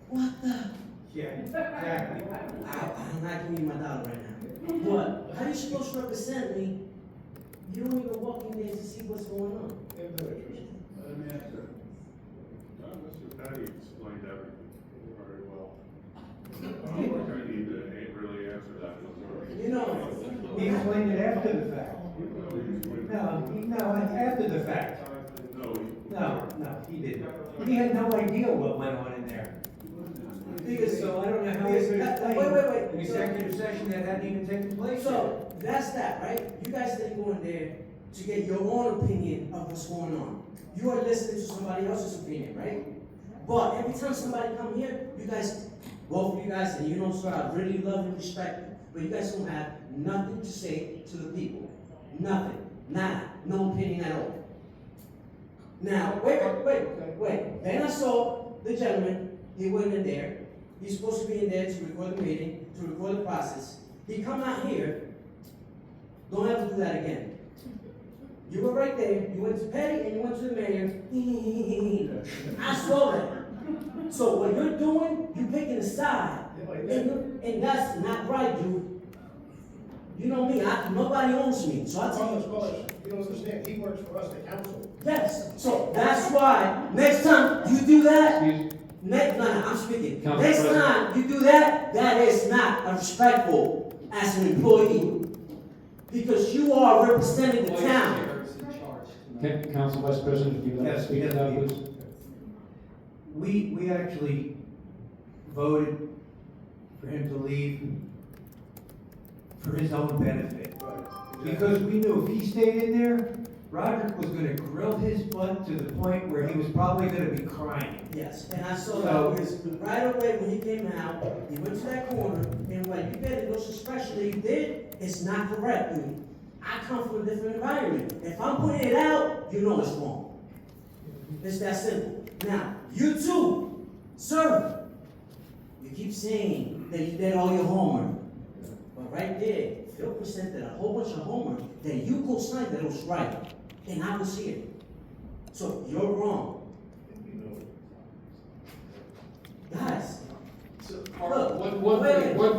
What the? Yeah, exactly. I'm not giving you my $1 right now. What? How are you supposed to represent me? You don't even walk in there to see what's going on. Let me answer. Mr. Petty explained everything very well. I don't think I need to really answer that. You know. He explained it after the fact. No, after the fact. No, he didn't. He had no idea what went on in there. So I don't know how he could explain Wait. an executive session that hadn't even taken place. So, that's that, right? You guys didn't go in there to get your own opinion of what's going on. You are listening to somebody else's opinion, right? But every time somebody come here, you guys, both of you guys, and you know, sir, I really love and respect you, but you guys don't have nothing to say to the people. Nothing. Nada. No opinion at all. Now, wait. Then I saw the gentleman, he went in there. He's supposed to be in there to record the meeting, to record the process. He come out here, don't have to do that again. You were right there, you went to Petty and you went to the mayor. I saw that. So what you're doing, you're picking a side. And that's not right, dude. You know me, nobody owns me, so I tell you. You don't understand, he works for us, the council. Yes, so that's why, next time you do that, I'm speaking. Council Next President. time you do that, that is not respectful as an employee. Because you are representing the town. Council Vice President, if you would like to speak to that, please. We actually voted for him to leave for his own benefit. Because we knew if he stayed in there, Roderick was gonna grill his butt to the point where he was probably gonna be crying. Yes, and I saw that because right away when he came out, he went to that corner, and what you did, those expressions that you did, it's not correct, dude. I come from a different environment. If I'm putting it out, you know it's wrong. It's that simple. Now, you too, sir, you keep saying that you did all your homework. But right there, Phil presented a whole bunch of homework that you co-signed that was right. And I was here. So you're wrong. Guys. So, one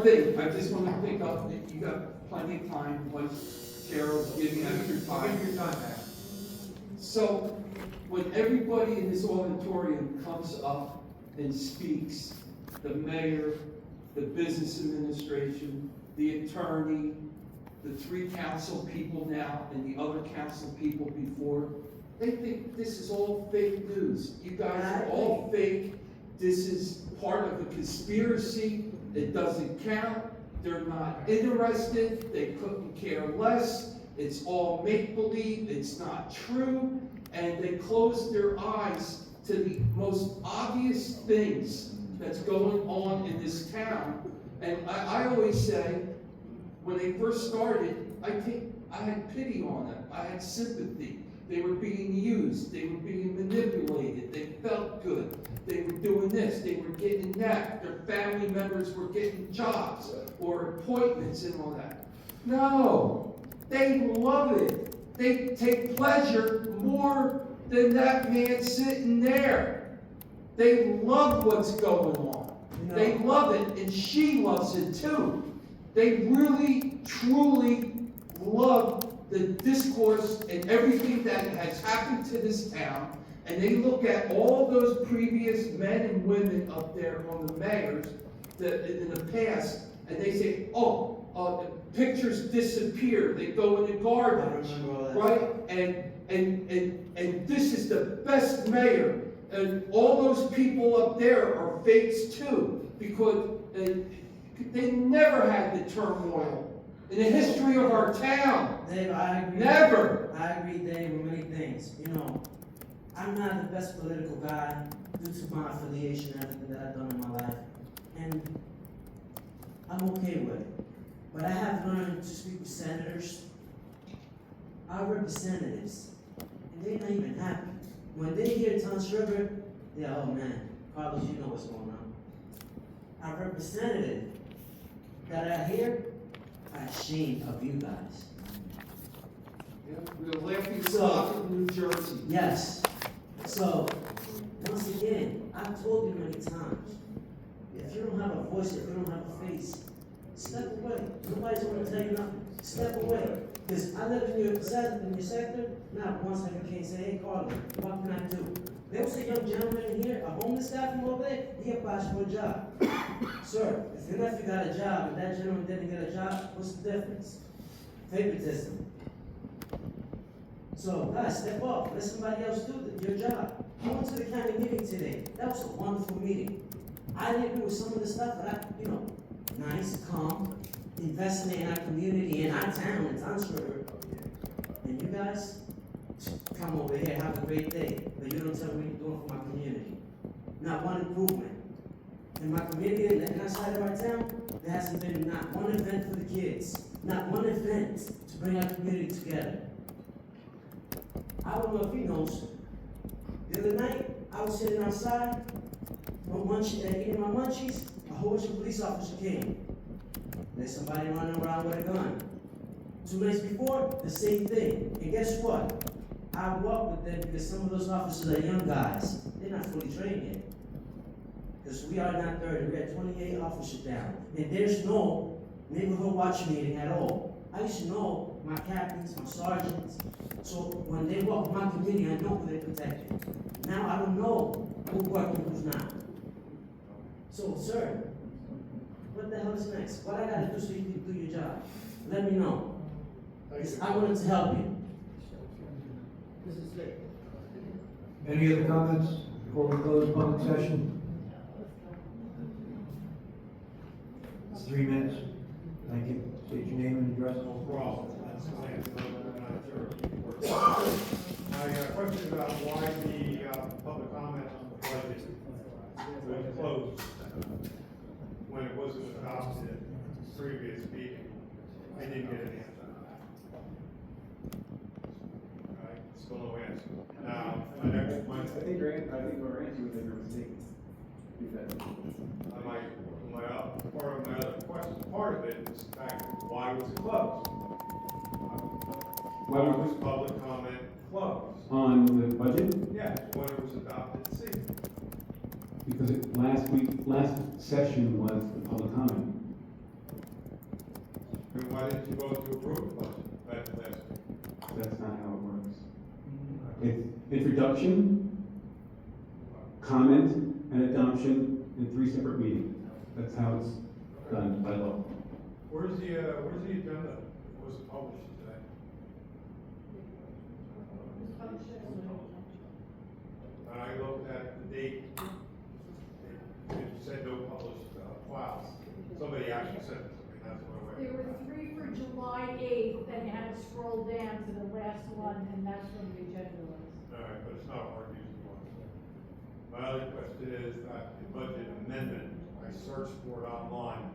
thing, I just want to pick up, that you got plenty of time, once Carol's giving us your time. Give your time back. So, when everybody in this auditorium comes up and speaks, the mayor, the business administration, the attorney, the 3 council people now, and the other council people before, they think this is all fake news. You guys are all fake. This is part of a conspiracy. It doesn't count. They're not interested. They couldn't care less. It's all make-believe. It's not true. And they close their eyes to the most obvious things that's going on in this town. And I always say, when they first started, I had pity on them. I had sympathy. They were being used. They were being manipulated. They felt good. They were doing this. They were getting that. Their family members were getting jobs or appointments and all that. No, they love it. They take pleasure more than that man sitting there. They love what's going on. They love it, and she loves it too. They really, truly love the discourse and everything that has happened to this town, and they look at all those previous men and women up there on the mayors in the past, and they say, the pictures disappear, they go in the garbage, right? And this is the best mayor, and all those people up there are fakes too, because they never had the turmoil in the history of our town. Dave, I agree. Never. I agree, Dave, with many things. You know, I'm not the best political guy due to my affiliation and everything that I've done in my life. And I'm okay with it. But I have learned to speak with senators, our representatives, and they're not even happy. When they hear Township River, they're, oh man, Carlos, you know what's going on. Our representative that I hear are ashamed of you guys. We're laughing stock of New Jersey. Yes. So, once again, I've told you many times, if you don't have a voice, if you don't have a face, step away. Nobody's going to tell you nothing. Step away. Because I live in your sector, not once I came and say, hey, Carlos, what can I do? There was a young gentleman in here, a homeless guy from over there, he applied for a job. Sir, if your nephew got a job and that gentleman didn't get a job, what's the difference? Favoritism. So, guys, step up. Let somebody else do your job. I went to the county meeting today. That was a wonderful meeting. I didn't agree with some of the stuff, but nice, calm, investing in our community, in our town, in Township. And you guys, come over here, have a great day. But you don't tell me what you're doing for my community. Not one improvement. In my community, in our side of our town, there hasn't been not one event for the kids. Not one event to bring our community together. I don't know if he knows. The other night, I was sitting outside, eating my munchies, a whole bunch of police officers came. There's somebody running around with a gun. 2 nights before, the same thing. And guess what? I walk with them because some of those officers are young guys. They're not fully trained yet. Because we are not 30, we got 28 officers down. And there's no neighborhood watch meeting at all. I used to know my captains, my sergeants. So when they walk my committee, I know who they're protecting. Now I don't know who's working, who's not. So, sir, what the hell is next? What I gotta do so you can do your job? Let me know. I wanted to help you. This is it. Any other comments before we close public session? It's 3 minutes. Thank you. State your name and address. No problem. That's fine. I'm not sure. My question about why the public comment on the budget was closed when it wasn't adopted in the previous meeting, I didn't get an answer. All right, still no answer. Now, my next, I think our answer was that there was mistake. part of my other question, part of it is the fact that why was it closed? Why was public comment closed? On the budget? Yes, when it was adopted this evening. Because last session was the public comment. And why didn't you vote to approve the budget last week? That's not how it works. It's introduction, comment, and adoption in 3 separate meetings. That's how it's done by law. Where's the agenda that was published today? When I looked at the date, it said no published files. Somebody actually sent it to me, that's what I There were 3 for July 8th, then you had to scroll down to the last one, and that's when the agenda was. All right, but it's not a hard used one. My other question is that the budget amendment, I searched for it online,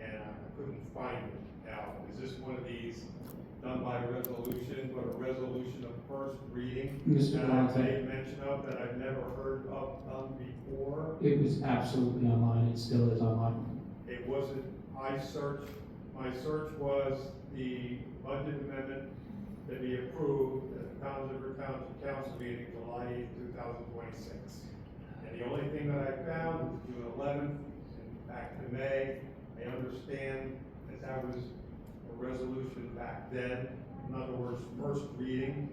and I couldn't find it. Now, is this one of these done by resolution, but a resolution of first reading? Mr. That I Valente. made mention of, that I've never heard of done before? It was absolutely online, it still is online. It wasn't, my search was the budget amendment to be approved at the Township Council meeting July 8th, 2026. And the only thing that I found was June 11th, and back to May. I understand that was a resolution back then. In other words, first reading.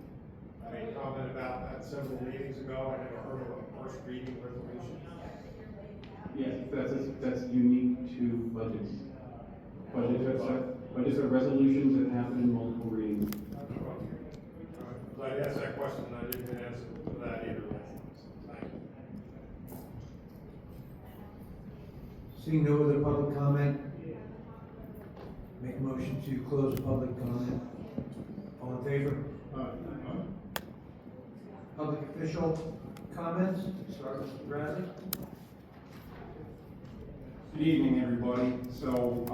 I made comment about that several meetings ago. I never heard of a first reading resolution. Yes, that's unique to budgets. Budgets are resolutions that happen in multiple readings. So I asked that question, and I didn't get an answer to that either. Thank you. Seeing no other public comment, make a motion to close the public comment. All in favor? Public official comments, start with Mr. Bradley. Good evening, everybody. So,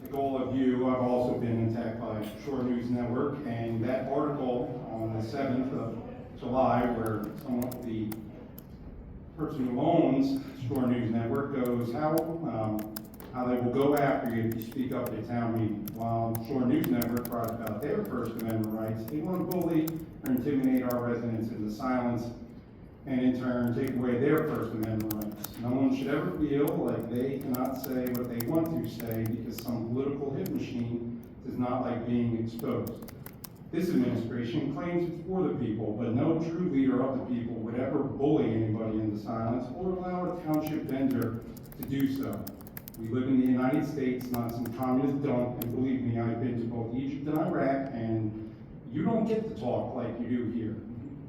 like all of you, I've also been attacked by Shore News Network, and that article on the 7th of July, where the person who owns Shore News Network goes, how they will go after you if you speak up at a town meeting. While Shore News Network cries about their First Amendment rights, they want to bully or intimidate our residents into silence, and in turn take away their First Amendment rights. No one should ever feel like they cannot say what they want to say because some political hit machine does not like being exposed. This administration claims it's for the people, but no true leader of the people would ever bully anybody into silence or allow a township vendor to do so. We live in the United States, not some communist dump, and believe me, I've been to both Egypt and Iraq, and you don't get to talk like you do here.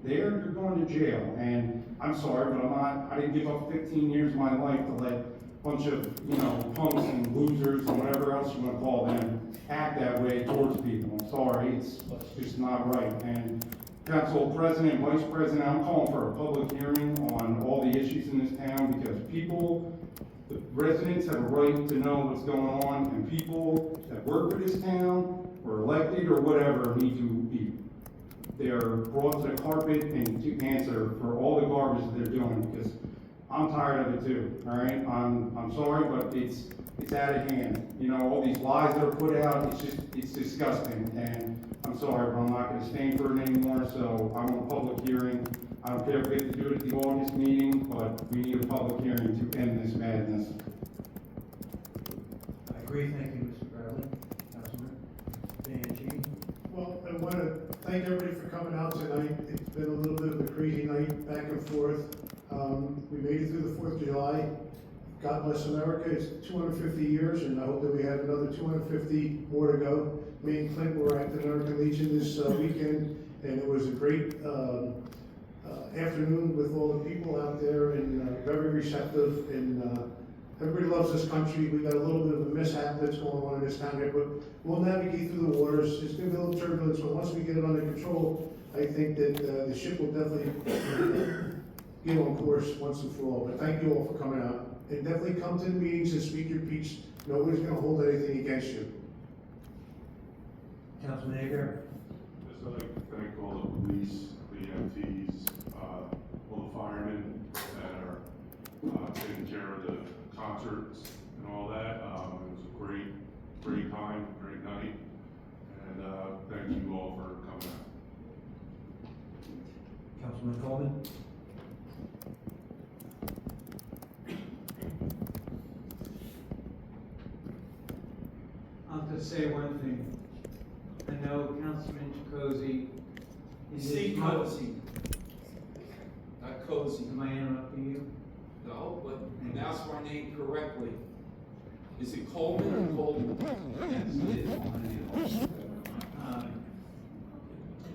There, you're going to jail, and I'm sorry, but I didn't give up 15 years of my life to let a bunch of, punks and losers and whatever else you want to call them act that way towards people. I'm sorry, it's just not right. And Council President, Vice President, I'm calling for a public hearing on all the issues in this town because the residents have a right to know what's going on, and people that work for this town, or elected or whatever, need to be they're brought to the carpet and to answer for all the garbage that they're doing, because I'm tired of it too, all right? I'm sorry, but it's out of hand. You know, all these lies that are put out, it's disgusting. And I'm sorry, but I'm not gonna stand for it anymore, so I want a public hearing. I don't care if we have to do it at the August meeting, but we need a public hearing to end this madness. I agree, thank you, Mr. Bradley. Councilman Bianchi. Well, I want to thank everybody for coming out tonight. It's been a little bit of a crazy night, back and forth. We made it through the 4th of July. God bless America. It's 250 years, and I hope that we have another 250 more to go. Me and Clint were at the American Legion this weekend, and it was a great afternoon with all the people out there, and very receptive. And everybody loves this country. We got a little bit of a mishap that's going on in this town here, but we'll navigate through the waters. It's going to be a little turbulence, but once we get it under control, I think that the ship will definitely get on course once and for all. But thank you all for coming out. And definitely come to the meetings and speak your piece. Nobody's going to hold anything against you. Councilman Agar. I'd like to thank all the police, the EMTs, all the firemen that are taking care of the concerts and all that. It was a great time, great night, and thank you all for coming out. Councilman Coleman. I'll just say one thing. I know Councilman Chakosy is. Say cozy, not cozy. Am I interrupting you? No, but pronounce my name correctly. Is it Coleman or Coleman? Yes, it is.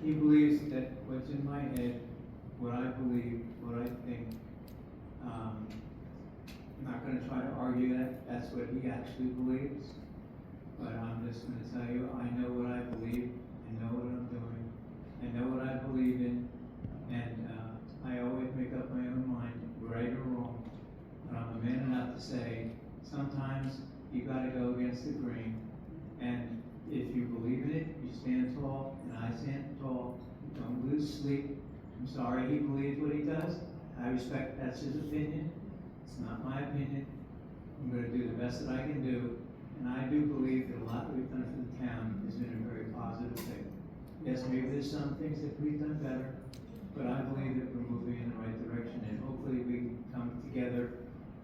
He believes that what's in my head, what I believe, what I think. I'm not gonna try to argue that, that's what he actually believes. But I'm just gonna tell you, I know what I believe, I know what I'm doing, I know what I believe in, and, I always make up my own mind, right or wrong. But I'm a man enough to say, sometimes you gotta go against the grain, and if you believe in it, you stand tall, and I stand tall, don't lose sleep. I'm sorry he believes what he does, I respect that's his opinion, it's not my opinion. I'm gonna do the best that I can do, and I do believe that a lot that we've done for the town has been a very positive thing. Yes, maybe there's some things that we've done better, but I believe that we're moving in the right direction, and hopefully we can come together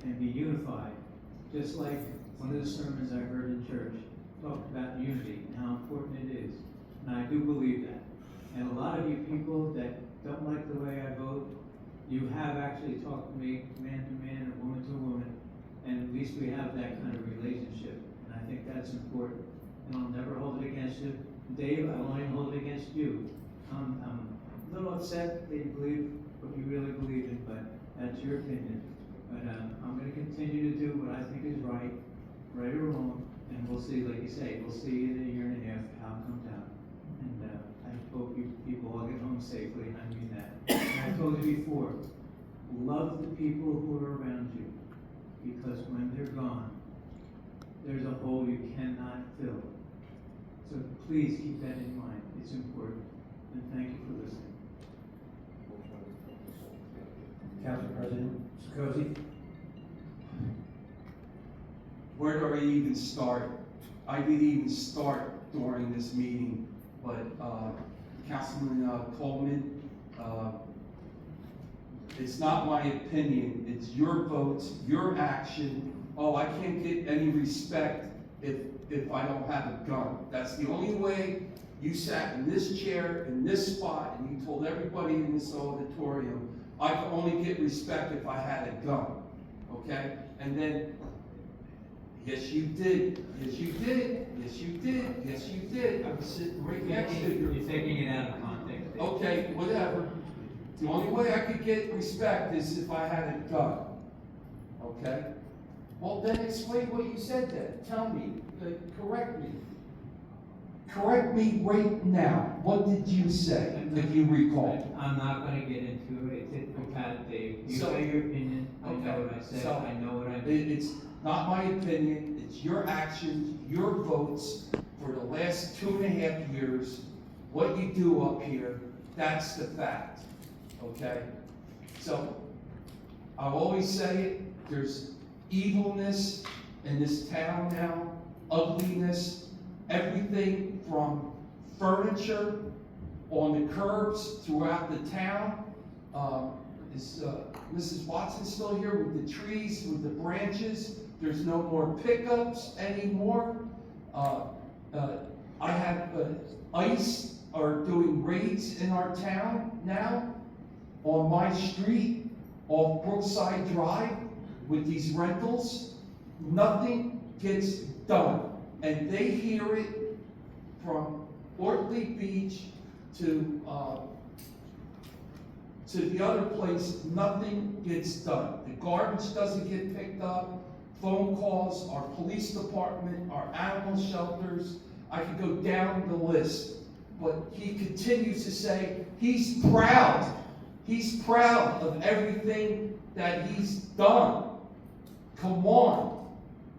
and be unified. Just like one of the sermons I heard in church talked about unity and how important it is, and I do believe that. And a lot of you people that don't like the way I vote, you have actually talked to me man to man or woman to woman, and at least we have that kind of relationship. I think that's important, and I'll never hold it against you. Dave, I won't even hold it against you. I'm a little upset that you believe what you really believe in, but that's your opinion. But I'm going to continue to do what I think is right or wrong, and we'll see, like you say, we'll see in a year and a half how it comes out. And I hope you people all get home safely, and I mean that. And I told you before, love the people who are around you, because when they're gone, there's a hole you cannot fill. So please keep that in mind. It's important. And thank you for listening. Council President Chakosy. Where do I even start? I didn't even start during this meeting, but Councilman Coleman, it's not my opinion, it's your votes, your action. Oh, I can't get any respect if I don't have a gun. That's the only way you sat in this chair, in this spot, and you told everybody in this auditorium, I can only get respect if I had a gun, okay? And then, yes you did, yes you did, yes you did, yes you did. I'm sitting right next to you. You're taking it out of context. Okay, whatever. The only way I could get respect is if I had a gun, okay? Well, then explain what you said then. Tell me, correct me. Correct me right now. What did you say, if you recall? I'm not going to get into it. It's a cat, Dave. You say your opinion. I know what I said. I know what I mean. It's not my opinion. It's your actions, your votes for the last 2.5 years. What you do up here, that's the fact. Okay? So, I'll always say it, there's evilness in this town now, ugliness, everything from furniture on the curbs throughout the town. Is Mrs. Watson still here with the trees, with the branches? There's no more pickups anymore. I have ICE are doing raids in our town now on my street off Brookside Drive with these rentals. Nothing gets done, and they hear it from Ortley Beach to the other place. Nothing gets done. The garbage doesn't get picked up. Phone calls, our police department, our animal shelters. I could go down the list, but he continues to say he's proud. He's proud of everything that he's done. Come on,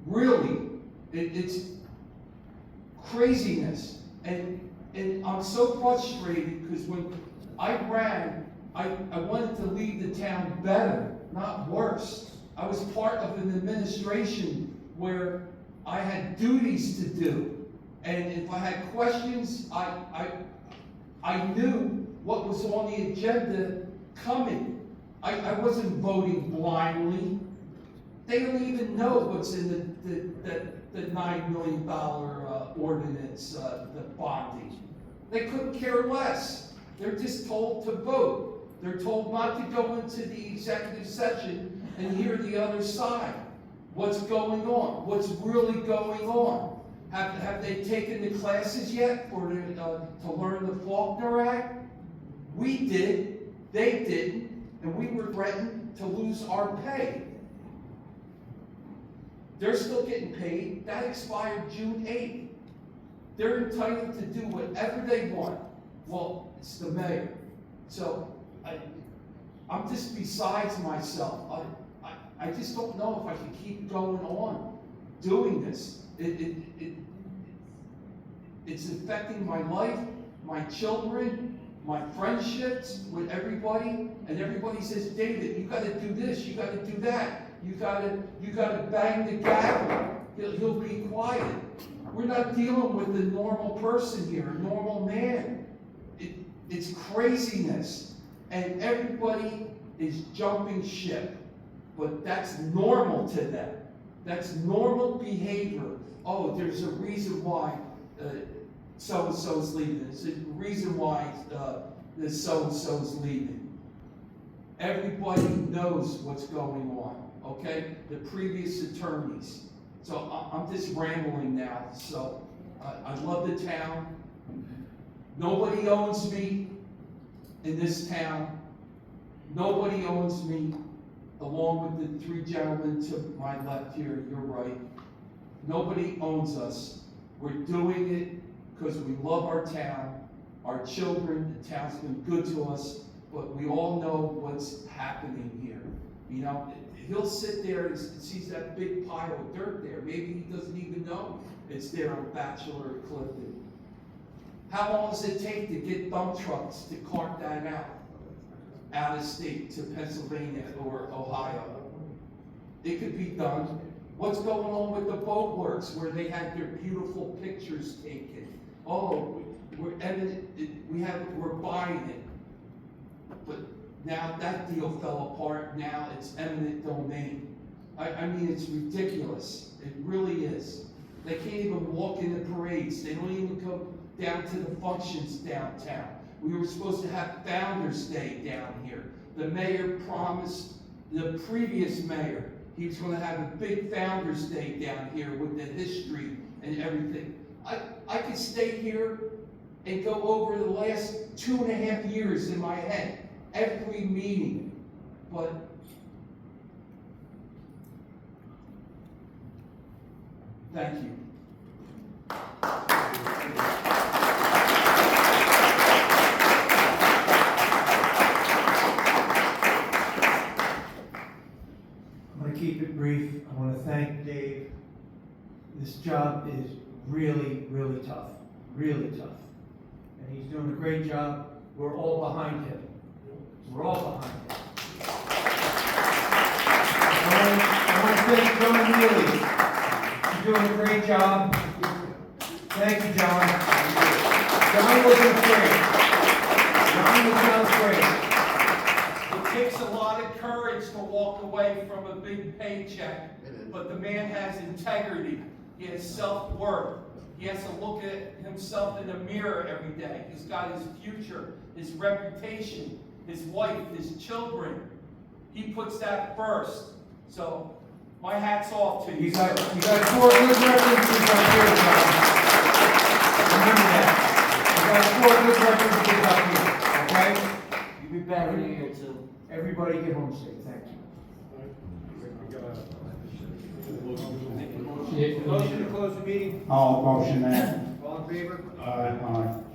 really, it's craziness. And I'm so frustrated because when I ran, I wanted to leave the town better, not worse. I was part of an administration where I had duties to do. And if I had questions, I knew what was on the agenda coming. I wasn't voting blindly. They don't even know what's in the $9 million ordinance, the bonding. They couldn't care less. They're just told to vote. They're told not to go into the executive session and hear the other side. What's going on? What's really going on? Have they taken the classes yet to learn the Faulkner Act? We did. They didn't. And we were threatened to lose our pay. They're still getting paid. That expired June 8th. They're entitled to do whatever they want. Well, it's the mayor. So I'm just besides myself. I just don't know if I can keep going on doing this. It's affecting my life, my children, my friendships with everybody. And everybody says, David, you got to do this, you got to do that. You gotta bang the gavel. He'll be quiet. We're not dealing with a normal person here, a normal man. It's craziness. And everybody is jumping ship. But that's normal to them. That's normal behavior. Oh, there's a reason why so-and-so's leaving. There's a reason why this so-and-so's leaving. Everybody knows what's going on. Okay, the previous attorneys. So I'm just rambling now. So I love the town. Nobody owns me in this town. Nobody owns me, along with the three gentlemen to my left here, your right. Nobody owns us. We're doing it because we love our town, our children. The town's been good to us, but we all know what's happening here. You know, he'll sit there and sees that big pile of dirt there. Maybe he doesn't even know it's there on Bachelor or Clifton. How long does it take to get dump trucks to cart that out of state to Pennsylvania or Ohio? It could be done. What's going on with the boat works where they had their beautiful pictures taken? Oh, we're buying it. But now that deal fell apart. Now it's eminent domain. I mean, it's ridiculous. It really is. They can't even walk in the parades. They don't even go down to the functions downtown. We were supposed to have Founders Day down here. The mayor promised, the previous mayor, he was going to have a big Founders Day down here with the history and everything. I could stay here and go over the last 2.5 years in my head. Every meeting, but thank you. I'm going to keep it brief. I want to thank Dave. This job is really, really tough. Really tough. And he's doing a great job. We're all behind him. We're all behind him. I want to thank John Neely. You're doing a great job. Thank you, John. John wasn't afraid. John was not afraid. It takes a lot of courage to walk away from a big paycheck, but the man has integrity. He has self-worth. He has to look at himself in the mirror every day. He's got his future, his reputation, his wife, his children. He puts that first. So, my hat's off to you. You got 4 good references up here, John. Remember that. You got 4 good references up here, okay? You'll be back in a year too. Everybody get home safe. Thank you. Motion to close the meeting. I'll motion that. All in favor? Aye.